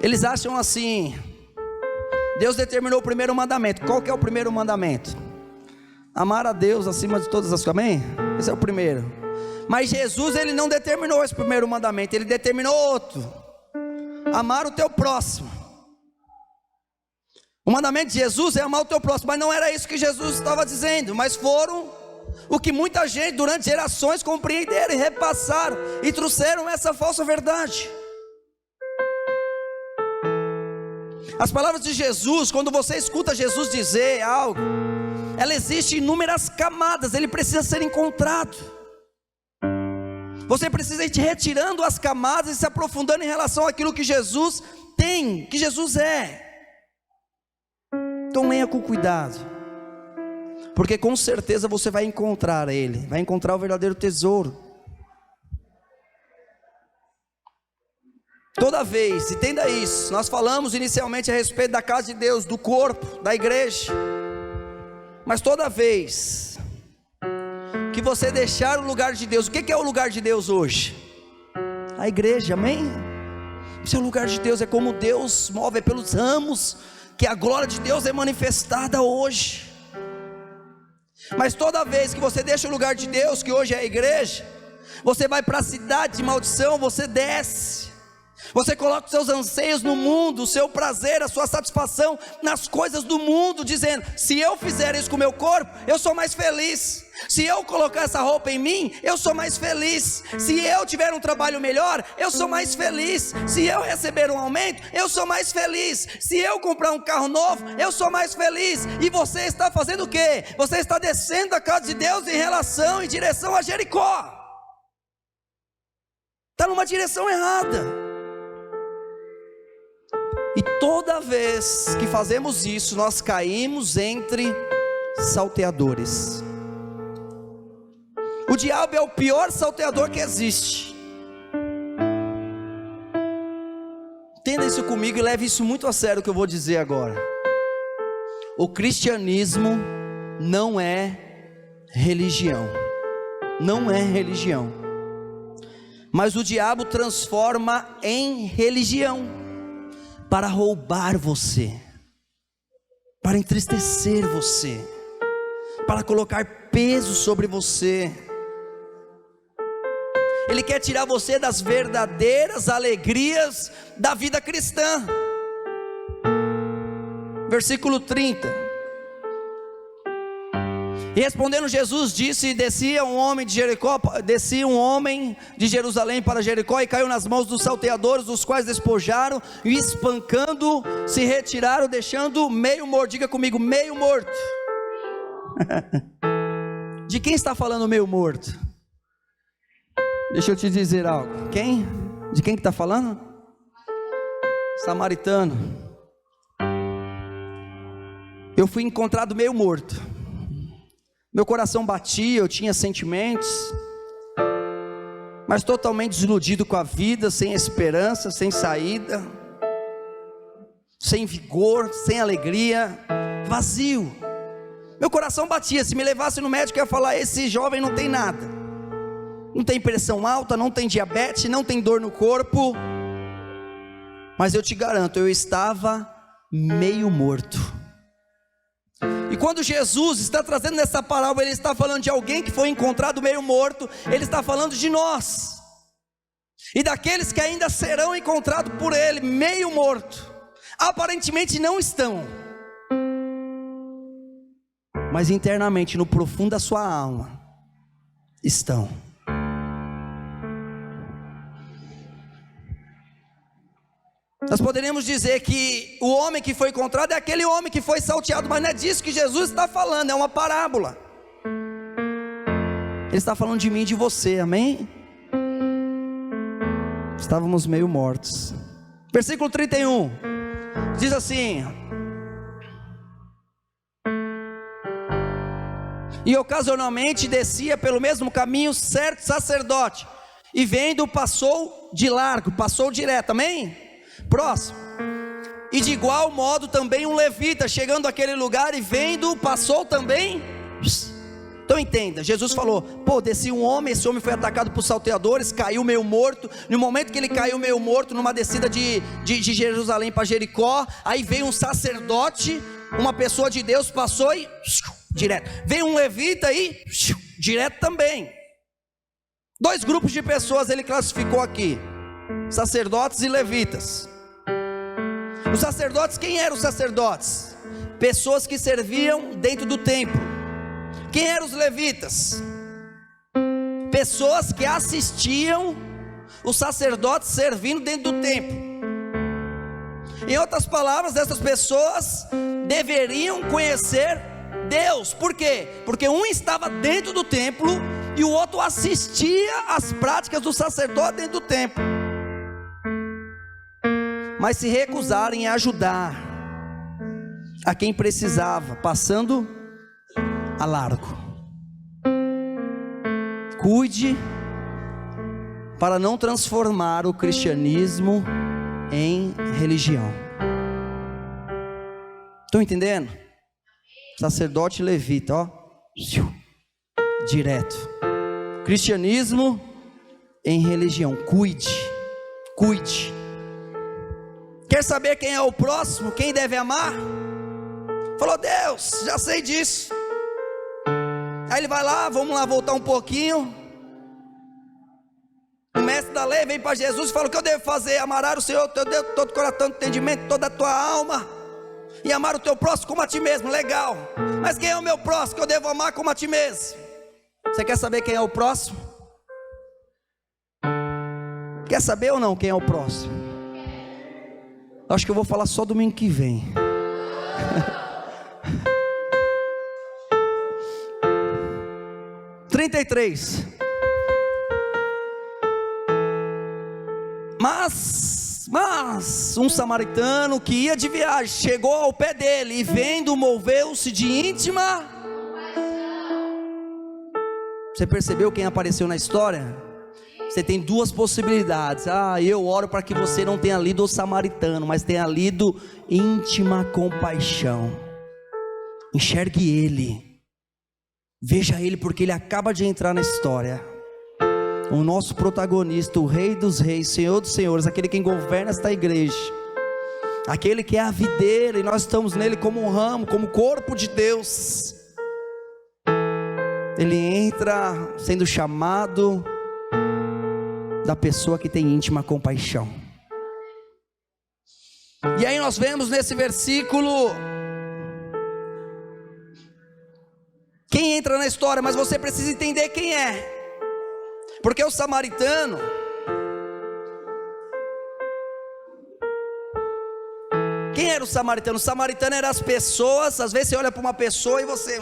Eles acham assim: Deus determinou o primeiro mandamento. Qual que é o primeiro mandamento? Amar a Deus acima de todas as coisas, amém? Esse é o primeiro. Mas Jesus, ele não determinou esse primeiro mandamento, ele determinou outro: amar o teu próximo. O mandamento de Jesus é amar o teu próximo, mas não era isso que Jesus estava dizendo, mas foram o que muita gente durante gerações compreenderam e repassaram e trouxeram essa falsa verdade. As palavras de Jesus, quando você escuta Jesus dizer algo, ela existe em inúmeras camadas, ele precisa ser encontrado. Você precisa ir retirando as camadas e se aprofundando em relação àquilo que Jesus tem, que Jesus é. Então leia com cuidado, porque com certeza você vai encontrar ele, vai encontrar o verdadeiro tesouro. Toda vez, entenda isso, nós falamos inicialmente a respeito da casa de Deus, do corpo, da igreja, mas toda vez que você deixar o lugar de Deus, o que é o lugar de Deus hoje? A igreja, amém? Esse é o lugar de Deus, é como Deus move, é pelos ramos que a glória de Deus é manifestada hoje. Mas toda vez que você deixa o lugar de Deus, que hoje é a igreja, Você vai para a cidade de maldição, você desce. Você coloca os seus anseios no mundo, o seu prazer, a sua satisfação nas coisas do mundo, dizendo: se eu fizer isso com o meu corpo, eu sou mais feliz. Se eu colocar essa roupa em mim, eu sou mais feliz. Se eu tiver um trabalho melhor, eu sou mais feliz. Se eu receber um aumento, eu sou mais feliz. Se eu comprar um carro novo, eu sou mais feliz. E você está fazendo o quê? Você está descendo a casa de Deus em direção a Jericó. Está numa direção errada. E toda vez que fazemos isso, nós caímos entre salteadores. O diabo é o pior salteador que existe. Entenda isso comigo e leve isso muito a sério, o que eu vou dizer agora. O cristianismo não é religião. Não é religião. Mas o diabo transforma em religião, para roubar você, para entristecer você, para colocar peso sobre você. Ele quer tirar você das verdadeiras alegrias da vida cristã. Versículo 30. E respondendo Jesus disse: descia um homem de Jerusalém para Jericó e caiu nas mãos dos salteadores, os quais despojaram e espancando se retiraram, deixando meio morto. Diga comigo, meio morto. De quem está falando meio morto? Deixa eu te dizer algo. Quem? De quem que está falando? Samaritano. Eu fui encontrado meio morto. Meu coração batia, eu tinha sentimentos, mas totalmente desiludido com a vida, sem esperança, sem saída, sem vigor, sem alegria, vazio. Meu coração batia. Se me levasse no médico, eu ia falar: esse jovem não tem nada, não tem pressão alta, não tem diabetes, não tem dor no corpo. Mas eu te garanto, eu estava meio morto. E quando Jesus está trazendo nessa parábola, ele está falando de alguém que foi encontrado meio morto. Ele está falando de nós e daqueles que ainda serão encontrados por ele meio morto. Aparentemente não estão, mas internamente, no profundo da sua alma, estão. Nós poderíamos dizer que o homem que foi encontrado é aquele homem que foi salteado, mas não é disso que Jesus está falando, é uma parábola. Ele está falando de mim e de você, amém? Estávamos meio mortos. Versículo 31 diz assim: e ocasionalmente descia pelo mesmo caminho certo sacerdote, e vendo passou de largo, passou direto, amém? Próximo. E de igual modo também um levita, chegando àquele lugar e vendo, passou também. Então entenda, Jesus falou: pô, descia um homem, esse homem foi atacado por salteadores, caiu meio morto. No momento que ele caiu meio morto, numa descida de Jerusalém para Jericó, aí veio um sacerdote, uma pessoa de Deus, passou e direto. Veio um levita e direto também. Dois grupos de pessoas ele classificou aqui: sacerdotes e levitas. Os sacerdotes, quem eram os sacerdotes? Pessoas que serviam dentro do templo. Quem eram os levitas? Pessoas que assistiam os sacerdotes servindo dentro do templo. Em outras palavras, essas pessoas deveriam conhecer Deus. Por quê? Porque um estava dentro do templo e o outro assistia às práticas do sacerdote dentro do templo, mas se recusarem a ajudar a quem precisava, passando a largo. Cuide para não transformar o cristianismo em religião. Estão entendendo? Sacerdote e levita, ó, direto. Cristianismo em religião. Cuide. Quer saber quem é o próximo? Quem deve amar? Falou: Deus, já sei disso. Aí ele vai lá, vamos lá voltar um pouquinho. mestre da lei, vem para Jesus e fala: o que eu devo fazer? Amar o Senhor teu Deus, todo o coração, todo entendimento, toda a tua alma, e amar o teu próximo como a ti mesmo. Legal, mas quem é o meu próximo que eu devo amar como a ti mesmo? Você quer saber quem é o próximo? Quer saber ou não quem é o próximo? Acho que eu vou falar só domingo que vem. (33) Mas um samaritano que ia de viagem chegou ao pé dele e vendo, moveu-se de íntima. Você percebeu quem apareceu na história? Você tem duas possibilidades. Eu oro para que você não tenha lido o samaritano, mas tenha lido íntima compaixão. Enxergue ele, veja ele, porque ele acaba de entrar na história. O nosso protagonista, o Rei dos Reis, Senhor dos Senhores, aquele quem governa esta igreja, aquele que é a videira e nós estamos nele como um ramo, como corpo de Deus. Ele entra sendo chamado da pessoa que tem íntima compaixão. E aí nós vemos nesse versículo quem entra na história, mas você precisa entender quem é. Porque o samaritano, quem era o samaritano? O samaritano era as pessoas. Às vezes você olha para uma pessoa e você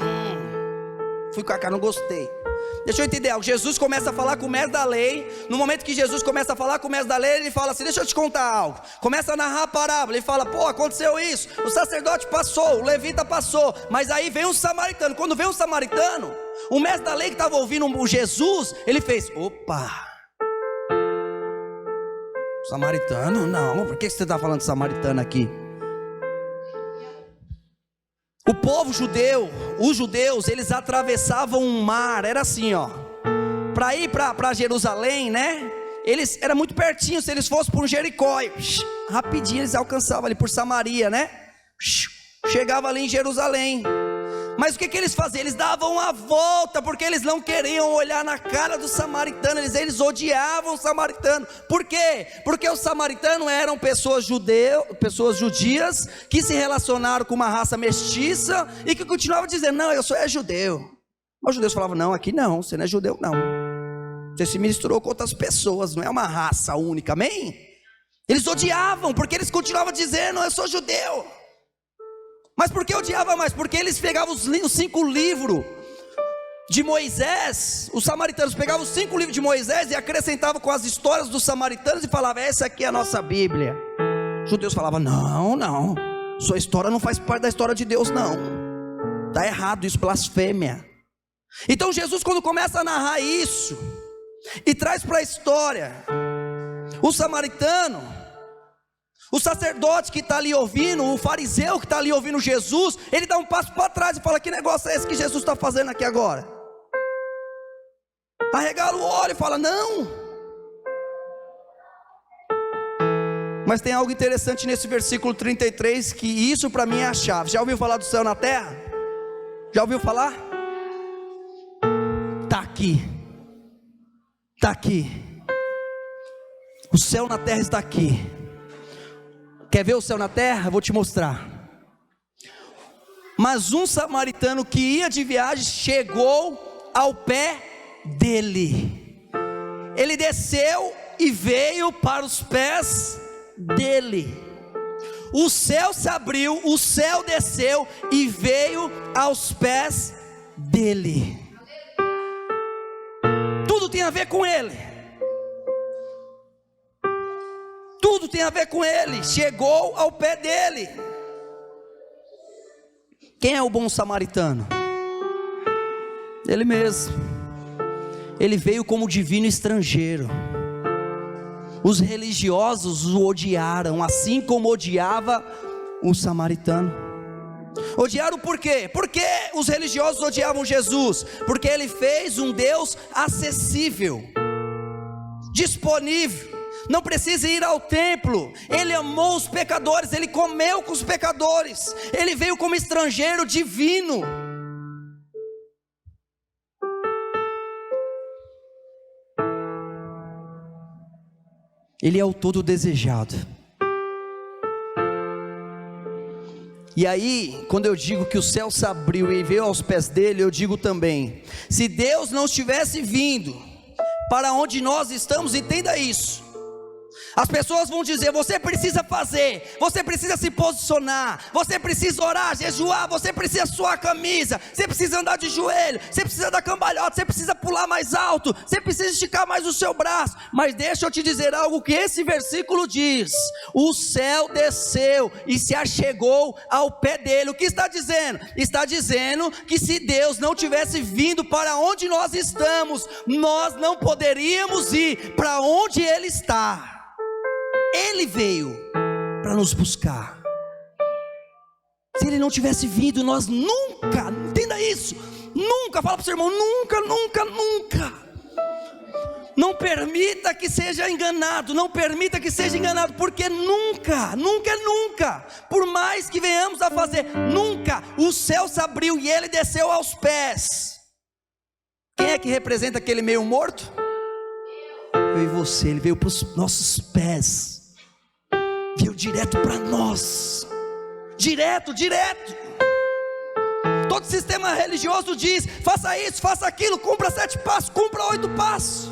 fui com a cara, não gostei. Deixa eu entender algo. Jesus começa a falar com o mestre da lei. No momento que Jesus começa a falar com o mestre da lei, ele fala assim: deixa eu te contar algo. Começa a narrar a parábola. Ele fala: aconteceu isso, o sacerdote passou, o levita passou, mas aí vem um samaritano. Quando vem um samaritano, o mestre da lei que estava ouvindo o Jesus, ele fez: opa, samaritano? Não, por que você está falando de samaritano aqui? O povo judeu, os judeus, eles atravessavam um mar. Era assim, para ir para Jerusalém, né? Era muito pertinho. Se eles fossem por Jericó, rapidinho eles alcançavam ali por Samaria, né? Chegava ali em Jerusalém. Mas o que eles faziam? Eles davam a volta, porque eles não queriam olhar na cara do samaritano. Eles odiavam o samaritano. Por quê? Porque os samaritanos eram pessoas judias, que se relacionaram com uma raça mestiça, e que continuavam dizendo: não, eu sou judeu. Mas os judeus falavam: não, aqui não, você não é judeu não, você se misturou com outras pessoas, não é uma raça única, amém? Eles odiavam, porque eles continuavam dizendo: eu sou judeu. Mas por que odiava mais? Porque eles pegavam os 5 livros de Moisés. Os samaritanos pegavam os 5 livros de Moisés e acrescentavam com as histórias dos samaritanos e falavam: essa aqui é a nossa Bíblia. Os judeus falavam: não, sua história não faz parte da história de Deus não, está errado isso, blasfêmia. Então Jesus, quando começa a narrar isso e traz para a história o samaritano, o sacerdote que está ali ouvindo, o fariseu que está ali ouvindo Jesus, ele dá um passo para trás e fala: que negócio é esse que Jesus está fazendo aqui agora? Arregala o olho e fala: não. Mas tem algo interessante nesse versículo 33, que isso para mim é a chave. Já ouviu falar do céu na terra? Já ouviu falar? Está aqui. Está aqui. O céu na terra está aqui. Quer ver o céu na terra? Vou te mostrar. Mas um samaritano que ia de viagem chegou ao pé dele. Ele desceu e veio para os pés dele. O céu se abriu, o céu desceu e veio aos pés dele. Tudo tem a ver com ele. Tudo tem a ver com ele. Chegou ao pé dele. Quem é o bom samaritano? Ele mesmo. Ele veio como divino estrangeiro. Os religiosos o odiaram, assim como odiava o samaritano. Odiaram por quê? Porque os religiosos odiavam Jesus? Porque ele fez um Deus acessível, disponível. Não precisa ir ao templo. Ele amou os pecadores, ele comeu com os pecadores, ele veio como estrangeiro divino. Ele é o todo desejado. E aí, quando eu digo que o céu se abriu e veio aos pés dele, eu digo também, se Deus não estivesse vindo para onde nós estamos, entenda isso. As pessoas vão dizer, você precisa fazer, você precisa se posicionar, você precisa orar, jejuar, você precisa suar a camisa, você precisa andar de joelho, você precisa dar cambalhota, você precisa pular mais alto, você precisa esticar mais o seu braço. Mas deixa eu te dizer algo que esse versículo diz: o céu desceu e se achegou ao pé dele. O que está dizendo? Está dizendo que se Deus não tivesse vindo para onde nós estamos, nós não poderíamos ir para onde Ele está. Ele veio para nos buscar. Se Ele não tivesse vindo, nós nunca, entenda isso, nunca, fala para o seu irmão, nunca. Não permita que seja enganado, não permita que seja enganado, porque nunca, por mais que venhamos a fazer, nunca, o céu se abriu e Ele desceu aos pés. Quem é que representa aquele meio morto? Eu e você. Ele veio para os nossos pés, veio direto para nós, direto. Todo sistema religioso diz, faça isso, faça aquilo, cumpra 7 passos, cumpra 8 passos,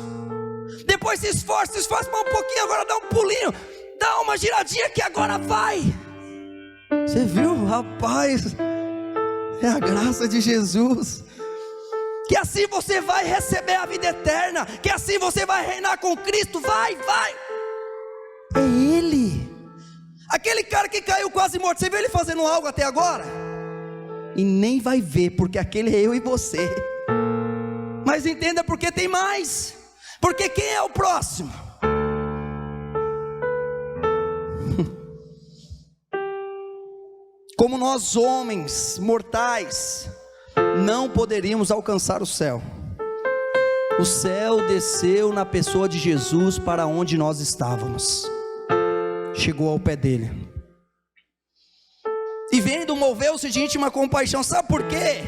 depois se esforce mais um pouquinho, agora dá um pulinho, dá uma giradinha que agora vai. Você viu, rapaz, é a graça de Jesus, que assim você vai receber a vida eterna, que assim você vai reinar com Cristo, vai, é Ele. Aquele cara que caiu quase morto, você viu ele fazendo algo até agora? E nem vai ver, porque aquele é eu e você. Mas entenda, porque tem mais. Porque quem é o próximo? Como nós homens mortais não poderíamos alcançar o céu desceu na pessoa de Jesus para onde nós estávamos, chegou ao pé dele, e vendo, moveu-se de íntima compaixão. Sabe por quê?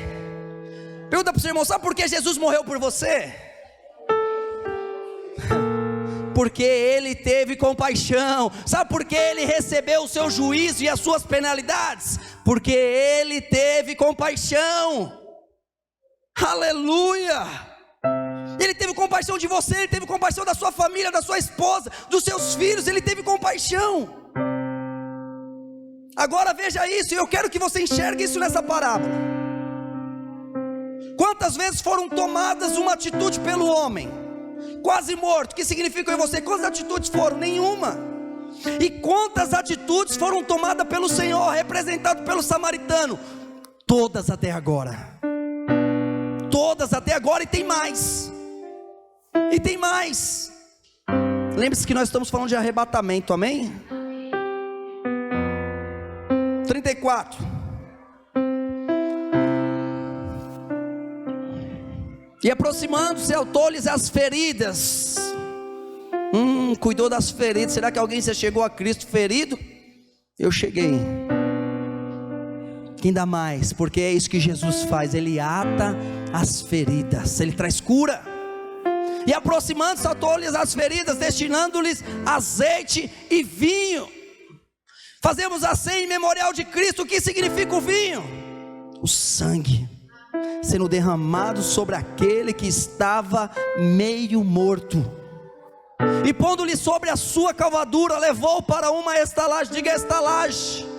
Pergunta para o seu irmão, sabe por que Jesus morreu por você? Porque Ele teve compaixão. Sabe por que Ele recebeu o seu juízo e as suas penalidades? Porque Ele teve compaixão. Aleluia! Ele teve compaixão de você, Ele teve compaixão da sua família, da sua esposa, dos seus filhos, Ele teve compaixão. Agora veja isso, e eu quero que você enxergue isso nessa parábola. Quantas vezes foram tomadas uma atitude pelo homem, quase morto, que significa eu e você? Quantas atitudes foram? Nenhuma. E quantas atitudes foram tomadas pelo Senhor, representado pelo samaritano? Todas até agora. Todas até agora, e tem mais. E tem mais. Lembre-se que nós estamos falando de arrebatamento, amém? 34. E aproximando-se, atou-lhes as feridas. Cuidou das feridas. Será que alguém já chegou a Cristo ferido? Eu cheguei. Ainda mais, porque é isso que Jesus faz. Ele ata as feridas, Ele traz cura. E aproximando-se, atou-lhes as feridas, destinando-lhes azeite e vinho. Fazemos a ceia em memorial de Cristo. O que significa o vinho? O sangue sendo derramado sobre aquele que estava meio morto, e pondo-lhe sobre a sua calvadura, levou para uma estalagem. Diga estalagem.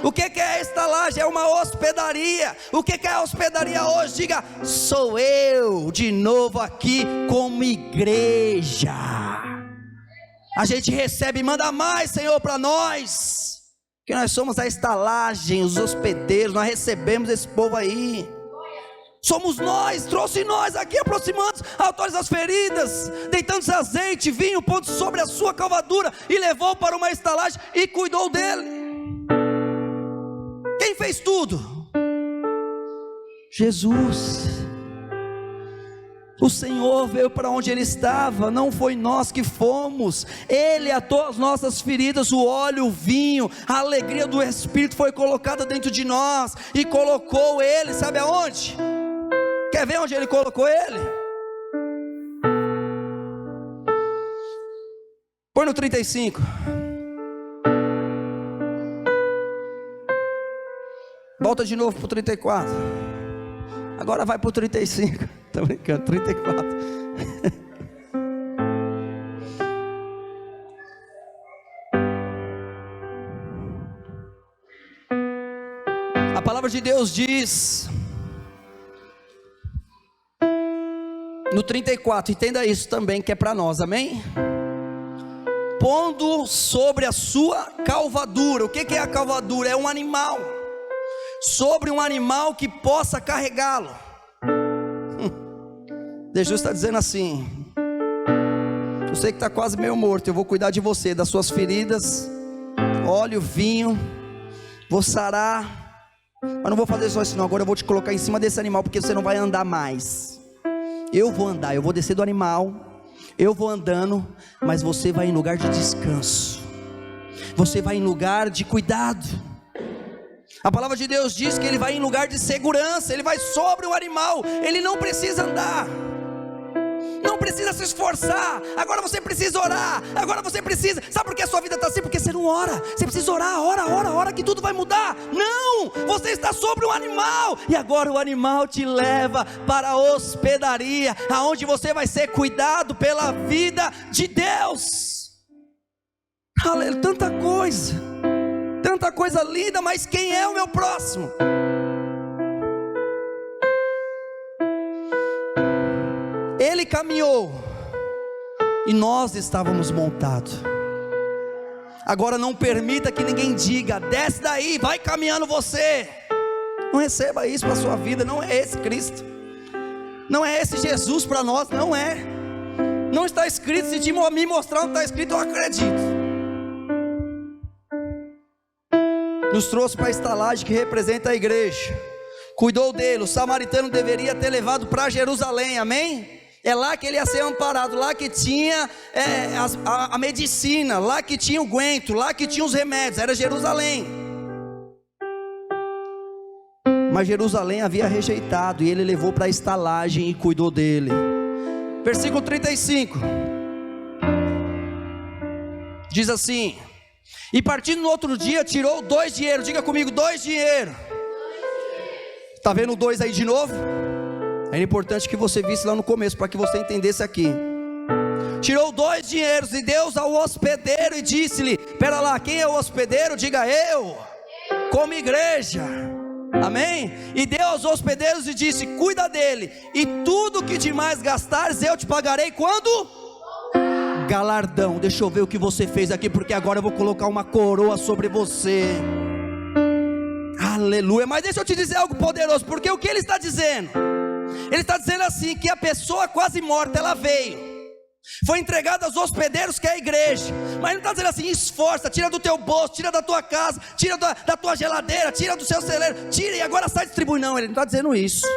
O que é a estalagem? É uma hospedaria. O que é a hospedaria hoje? Diga, sou eu de novo aqui como igreja. A gente recebe, manda mais, Senhor, para nós, que nós somos a estalagem, os hospedeiros. Nós recebemos esse povo aí. Somos nós, trouxe nós aqui, aproximando, atou-lhes as feridas, deitando-se azeite, vinho, pondo sobre a sua calvadura, e levou para uma estalagem e cuidou dele. Quem fez tudo? Jesus. O Senhor veio para onde Ele estava, não foi nós que fomos. Ele atou as nossas feridas, o óleo, o vinho, a alegria do Espírito foi colocada dentro de nós, e colocou Ele, sabe aonde? Quer ver onde Ele colocou Ele? Põe no 35. Volta de novo para o 34. Agora vai para o 35. Estou brincando, 34. A palavra de Deus diz no 34, entenda isso também, que é para nós, amém? Pondo sobre a sua calvadura. O que é a calvadura? É um animal. Sobre um animal que possa carregá-lo. Jesus está dizendo assim: eu sei que está quase meio morto, eu vou cuidar de você, das suas feridas, óleo, vinho, vou sarar, mas não vou fazer só isso não. Agora eu vou te colocar em cima desse animal, porque você não vai andar mais. Eu vou andar, eu vou descer do animal, eu vou andando, mas você vai em lugar de descanso, você vai em lugar de cuidado. A palavra de Deus diz que ele vai em lugar de segurança, ele vai sobre o animal, ele não precisa andar, não precisa se esforçar. Agora você precisa orar, agora você precisa, sabe por que a sua vida está assim? Porque você não ora, você precisa orar, ora que tudo vai mudar. Não, você está sobre um animal, e agora o animal te leva para a hospedaria, aonde você vai ser cuidado pela vida de Deus. Aleluia, tanta coisa linda, mas quem é o meu próximo? Ele caminhou e nós estávamos montados. Agora não permita que ninguém diga: desce daí, vai caminhando você. Não receba isso para a sua vida. Não é esse Cristo, não é esse Jesus para nós, não é. Não está escrito. Se me mostrar onde está escrito, eu acredito. Nos trouxe para a estalagem que representa a igreja, cuidou dele. O samaritano deveria ter levado para Jerusalém, amém? É lá que ele ia ser amparado, lá que tinha a medicina, lá que tinha o guento, lá que tinha os remédios, era Jerusalém. Mas Jerusalém havia rejeitado, e ele levou para a estalagem e cuidou dele. Versículo 35 diz assim: e partindo no outro dia, tirou 2 dinheiros. Diga comigo, 2 dinheiros. Está vendo 2 aí de novo? Era importante que você visse lá no começo, para que você entendesse aqui. Tirou 2 dinheiros e deu ao hospedeiro, e disse-lhe: pera lá, quem é o hospedeiro? Diga eu, como igreja, amém? E deu aos hospedeiros e disse: cuida dele, e tudo que demais gastares eu te pagarei quando? Galardão. Deixa eu ver o que você fez aqui, porque agora eu vou colocar uma coroa sobre você. Aleluia. Mas deixa eu te dizer algo poderoso, porque o que ele está dizendo? Ele está dizendo assim, que a pessoa quase morta, ela veio, foi entregada aos hospedeiros, que é a igreja. Mas ele não está dizendo assim: esforça, tira do teu bolso, tira da tua casa, tira da tua geladeira, tira do seu celeiro, tira e agora sai distribuindo. Não, ele não está dizendo isso.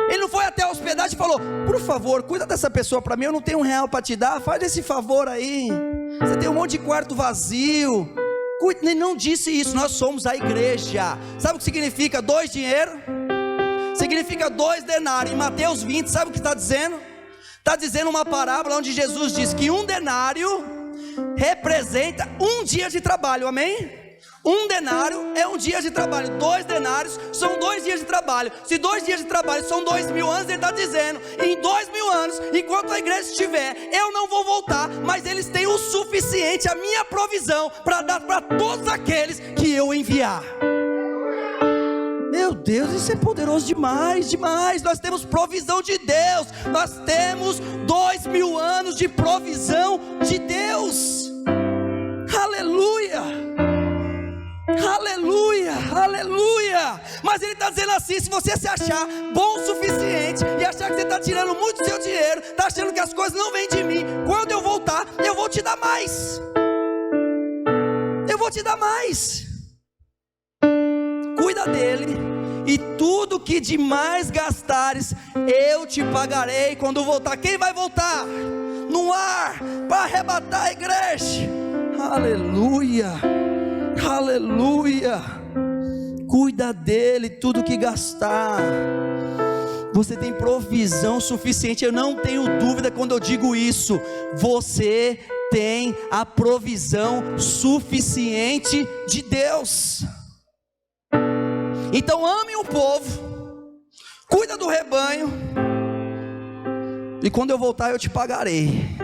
Ele não foi até a hospedagem e falou: por favor, cuida dessa pessoa para mim, eu não tenho R$1 para te dar, faz esse favor aí, você tem um monte de quarto vazio. Ele não disse isso. Nós somos a igreja. Sabe o que significa 2 dinheiros? Significa 2 denários. Em Mateus 20, sabe o que está dizendo? Está dizendo uma parábola onde Jesus diz que 1 denário representa 1 dia de trabalho, amém? 1 denário é 1 dia de trabalho, 2 denários são 2 dias de trabalho. Se 2 dias de trabalho são 2.000 anos, ele está dizendo: em 2.000 anos, enquanto a igreja estiver, eu não vou voltar, mas eles têm o suficiente, a minha provisão, para dar para todos aqueles que eu enviar. Meu Deus, isso é poderoso demais, demais. Nós temos provisão de Deus, nós temos 2.000 anos de provisão de Deus. Aleluia, aleluia, aleluia. Mas ele está dizendo assim: se você se achar bom o suficiente e achar que você está tirando muito do seu dinheiro, está achando que as coisas não vêm de mim, quando eu voltar, eu vou te dar mais. Eu vou te dar mais. Cuida dele, e tudo que demais gastares, eu te pagarei quando voltar. Quem vai voltar no ar para arrebatar a igreja? Aleluia, aleluia. Cuida dele, tudo que gastar, você tem provisão suficiente. Eu não tenho dúvida quando eu digo isso. Você tem a provisão suficiente de Deus. Então ame o povo, cuida do rebanho, e quando eu voltar eu te pagarei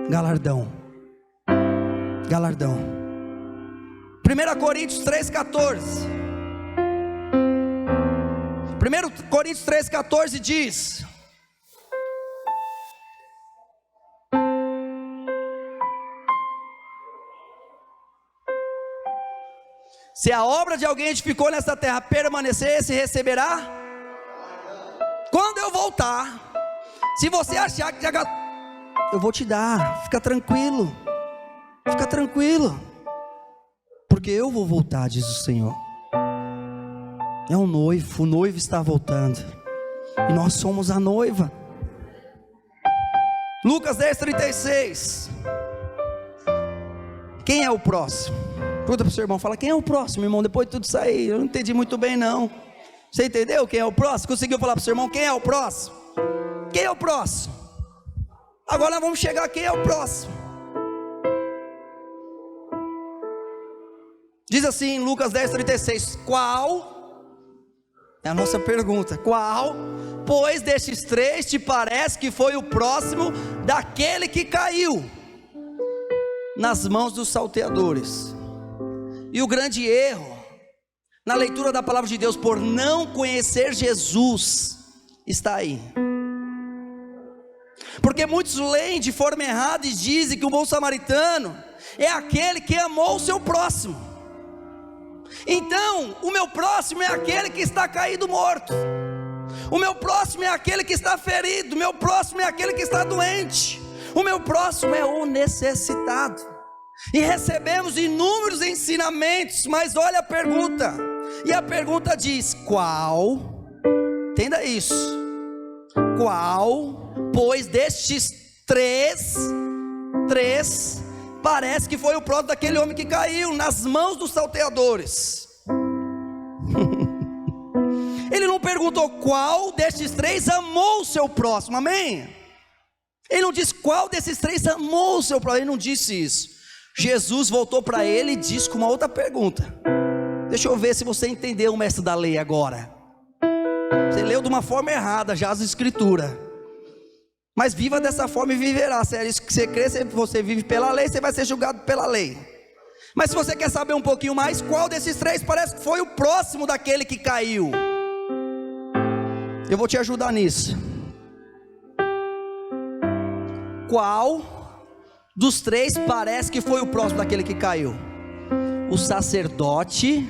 galardão. 1 Coríntios 3,14. 1 Coríntios 3,14 diz: se a obra de alguém edificou nesta terra permanecer, se receberá. Quando eu voltar, se você achar que já, eu vou te dar, fica tranquilo, porque eu vou voltar, diz o Senhor. É um noivo, o noivo está voltando, e nós somos a noiva. Lucas 10:36. Quem é o próximo? Pergunta para o seu irmão, fala: quem é o próximo, irmão? Depois de tudo isso aí, eu não entendi muito bem não. Você entendeu quem é o próximo? Conseguiu falar para o seu irmão quem é o próximo? Quem é o próximo? Agora nós vamos chegar a quem é o próximo. Diz assim em Lucas 10:36, qual, é a nossa pergunta, qual, pois destes três te parece que foi o próximo daquele que caiu nas mãos dos salteadores? E o grande erro na leitura da palavra de Deus, por não conhecer Jesus, está aí. Porque muitos leem de forma errada e dizem que o bom samaritano é aquele que amou o seu próximo. Então, o meu próximo é aquele que está caído morto. O meu próximo é aquele que está ferido. O meu próximo é aquele que está doente. O meu próximo é o necessitado. E recebemos inúmeros ensinamentos, mas olha a pergunta. E a pergunta diz: qual? Entenda isso. Qual, pois destes três, parece que foi o próprio daquele homem que caiu nas mãos dos salteadores? Ele não perguntou qual destes três amou o seu próximo, amém? Ele não disse qual desses três amou o seu próximo, ele não disse isso. Jesus voltou para ele e disse com uma outra pergunta. Deixa eu ver se você entendeu, o mestre da lei, agora. Você leu de uma forma errada já as escrituras, mas viva dessa forma e viverá. Se é isso que você crê, se você vive pela lei, você vai ser julgado pela lei. Mas se você quer saber um pouquinho mais, qual desses três parece que foi o próximo daquele que caiu? Eu vou te ajudar nisso. Qual dos três parece que foi o próximo daquele que caiu? O sacerdote,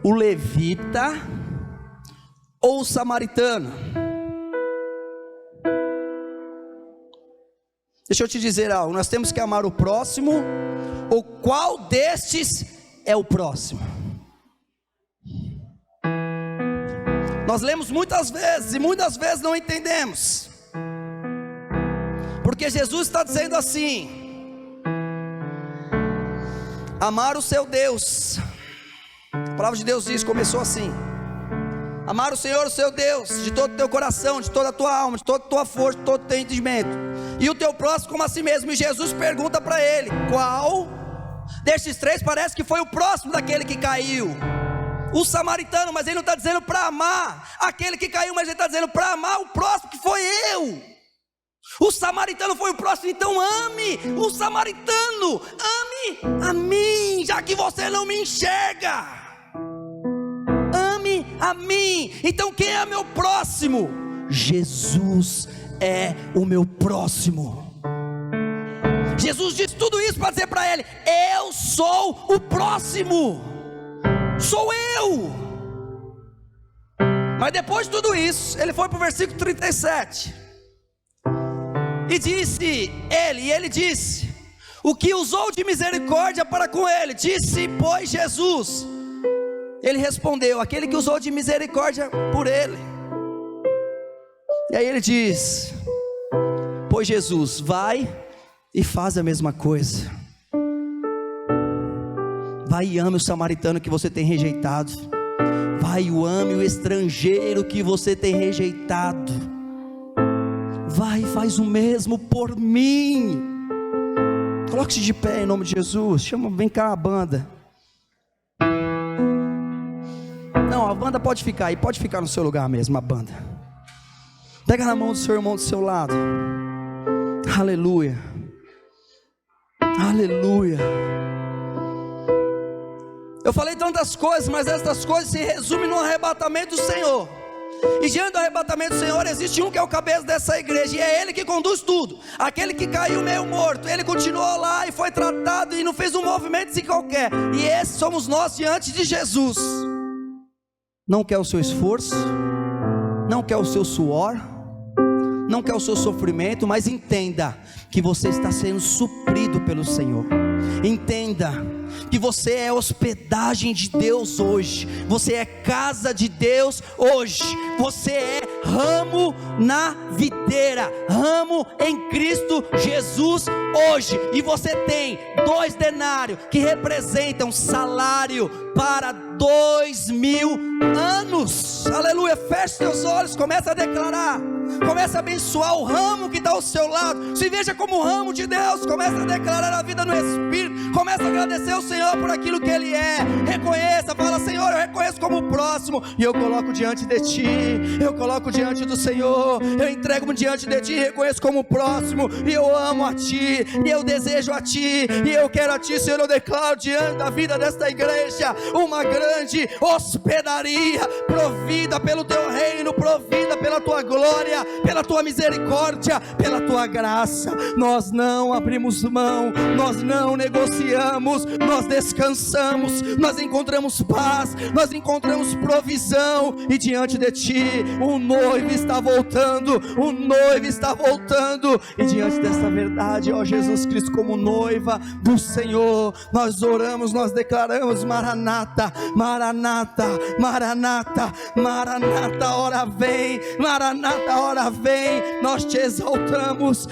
o levita ou o samaritano? Deixa eu te dizer algo, nós temos que amar o próximo, ou qual destes é o próximo? Nós lemos muitas vezes, e muitas vezes não entendemos, porque Jesus está dizendo assim: amar o seu Deus. A palavra de Deus diz, começou assim: amar o Senhor, o seu Deus, de todo o teu coração, de toda a tua alma, de toda a tua força, de todo o teu entendimento, e o teu próximo como a si mesmo. E Jesus pergunta para ele: qual destes três parece que foi o próximo daquele que caiu? O samaritano. Mas ele não está dizendo para amar aquele que caiu, mas ele está dizendo para amar o próximo, que foi eu. O samaritano foi o próximo, então ame o samaritano, ame a mim, já que você não me enxerga. Ame a mim. Então quem é meu próximo? Jesus é o meu próximo. Jesus disse tudo isso para dizer para ele: eu sou o próximo, sou eu. Mas depois de tudo isso, ele foi para o versículo 37. E ele disse: o que usou de misericórdia para com ele? Disse, pois, Jesus. Ele respondeu: aquele que usou de misericórdia por ele. E aí ele diz: pois, Jesus, vai e faz a mesma coisa. Vai e ame o samaritano que você tem rejeitado. Vai e ame o estrangeiro que você tem rejeitado. Vai e faz o mesmo por mim. Coloque-se de pé em nome de Jesus. Vem cá a banda. Não, a banda pode ficar aí, pode ficar no seu lugar mesmo, a banda. Pega na mão do seu irmão do seu lado. Aleluia. Aleluia. Eu falei tantas coisas, mas essas coisas se resumem no arrebatamento do Senhor. E diante do arrebatamento do Senhor existe um que é o cabeça dessa igreja, e é Ele que conduz tudo. Aquele que caiu meio morto, Ele continuou lá e foi tratado e não fez um movimento sem qualquer. E esses somos nós diante de Jesus. Não quer o seu esforço, não quer o seu suor, não quer o seu sofrimento, mas entenda que você está sendo suprido pelo Senhor. Entenda que você é hospedagem de Deus hoje, você é casa de Deus hoje, você é ramo na videira, ramo em Cristo Jesus hoje, e você tem 2 denários que representam salário para 2000 anos. Aleluia. Feche seus olhos, começa a declarar, começa a abençoar o ramo que está ao seu lado. Se veja como ramo de Deus, começa a declarar a vida no Espírito, começa a agradecer ao Senhor por aquilo que Ele é. Reconheça, fala: Senhor, eu reconheço como o próximo, e eu coloco diante de Ti, eu coloco diante do Senhor, eu entrego-me diante de Ti, reconheço como o próximo, e eu amo a Ti, e eu desejo a Ti, e eu quero a Ti, Senhor. Eu declaro diante da vida desta igreja uma grande hospedaria, provida pelo Teu reino, provida pela Tua glória, pela Tua misericórdia, pela Tua graça. Nós não abrimos mão, nós não negociamos, nós descansamos, nós encontramos paz, nós encontramos provisão, e diante de Ti o noivo está voltando, o noivo está voltando, e diante dessa verdade, ó Jesus Cristo, como noiva do Senhor, nós oramos, nós declaramos: Maranata, Maranata, Maranata, Maranata, ora vem, Maranata, ora vem. Nós Te exaltamos,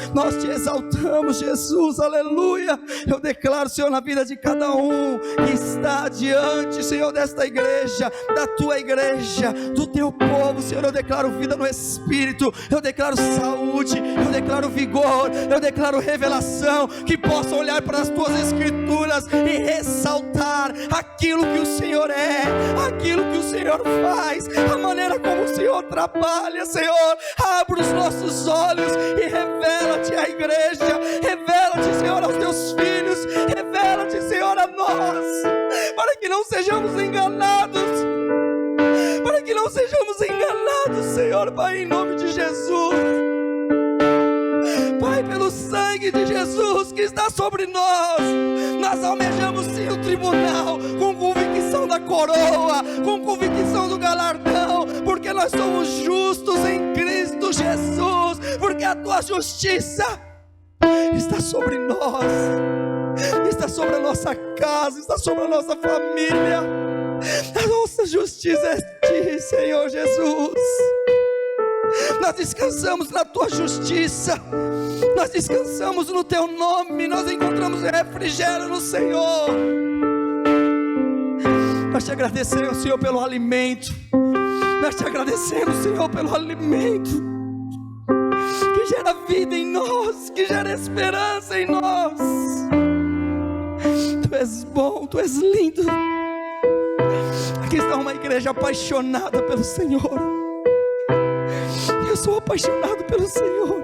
Jesus, aleluia. Eu declaro, Senhor, na vida de cada um que está diante, Senhor, desta igreja, da Tua igreja, do Teu povo, Senhor, eu declaro vida no Espírito, eu declaro saúde, eu declaro vigor, eu declaro revelação, que possam olhar para as Tuas Escrituras e ressaltar aquilo que o Senhor é, aquilo que o Senhor faz, a maneira como o Senhor trabalha. Senhor, abre os nossos olhos e revela-Te à igreja, revela-Te, Senhor, aos Teus filhos, revela-Te, Senhor, a nós, para que não sejamos enganados, para que não sejamos enganados, Senhor, Pai, em nome de Jesus. Pai, pelo sangue de Jesus que está sobre nós, nós almejamos sim o tribunal, com convicção da coroa, com convicção do galardão, porque nós somos justos em Cristo Jesus, porque a Tua justiça está sobre nós, está sobre a nossa casa, está sobre a nossa família. A nossa justiça é Ti, Senhor Jesus. Nós descansamos na Tua justiça, nós descansamos no Teu nome, nós encontramos refrigério no Senhor. Nós Te agradecemos, Senhor, pelo alimento, nós Te agradecemos, Senhor, pelo alimento que gera vida em nós, que gera esperança em nós. Tu és bom, Tu és lindo. Aqui está uma igreja apaixonada pelo Senhor. Eu sou apaixonado pelo Senhor.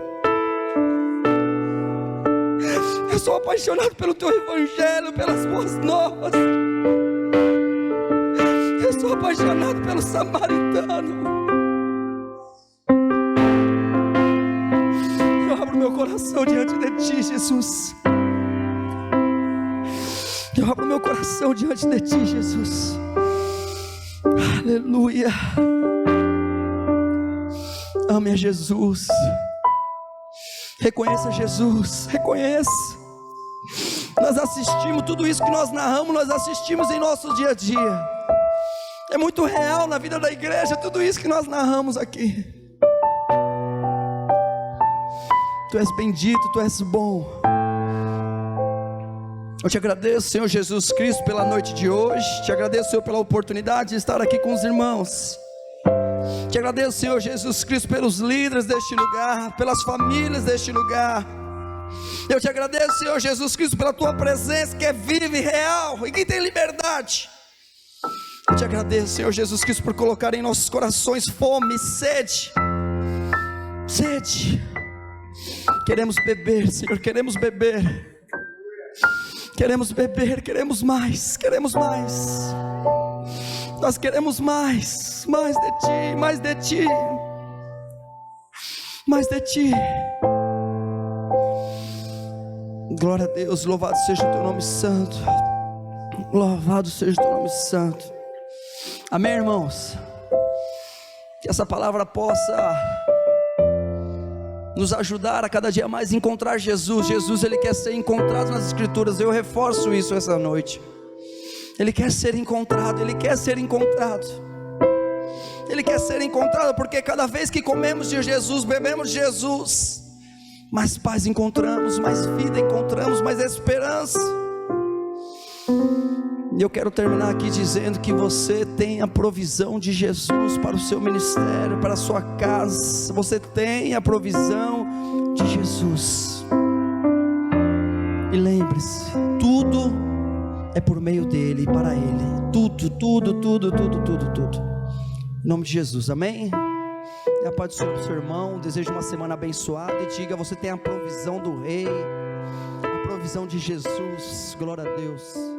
Eu sou apaixonado pelo Teu Evangelho, pelas Boas Novas. Eu sou apaixonado pelo samaritano. Eu abro meu coração diante de Ti, Jesus. Eu abro meu coração diante de Ti, Jesus. Aleluia. Ame a Jesus. Reconheça Jesus. Reconheça. Nós assistimos tudo isso que nós narramos, nós assistimos em nosso dia a dia. É muito real na vida da igreja tudo isso que nós narramos aqui. Tu és bendito, Tu és bom. Eu Te agradeço, Senhor Jesus Cristo, pela noite de hoje. Te agradeço, Senhor, pela oportunidade de estar aqui com os irmãos. Te agradeço, Senhor Jesus Cristo, pelos líderes deste lugar, pelas famílias deste lugar. Eu te agradeço, Senhor Jesus Cristo, pela tua presença que é viva e real e que tem liberdade. Eu te agradeço, Senhor Jesus Cristo, por colocar em nossos corações fome, sede. Queremos beber, Senhor, queremos beber. Queremos beber, queremos mais. Nós queremos mais de ti, mais de ti. Glória a Deus, louvado seja o teu nome santo. Louvado seja o teu nome santo. Amém, irmãos? Que essa palavra possa nos ajudar a cada dia mais encontrar Jesus. Jesus, Ele quer ser encontrado nas Escrituras. Eu reforço isso essa noite. Ele quer ser encontrado. Ele quer ser encontrado, porque cada vez que comemos de Jesus, bebemos de Jesus, mais paz encontramos, mais vida encontramos, mais esperança. E eu quero terminar aqui dizendo que você tem a provisão de Jesus para o seu ministério, para a sua casa. Você tem a provisão de Jesus. E lembre-se, tudo é por meio dele e para ele. Tudo. Em nome de Jesus, amém? E a paz do Senhor para o seu irmão. Desejo uma semana abençoada e diga: você tem a provisão do Rei, a provisão de Jesus. Glória a Deus.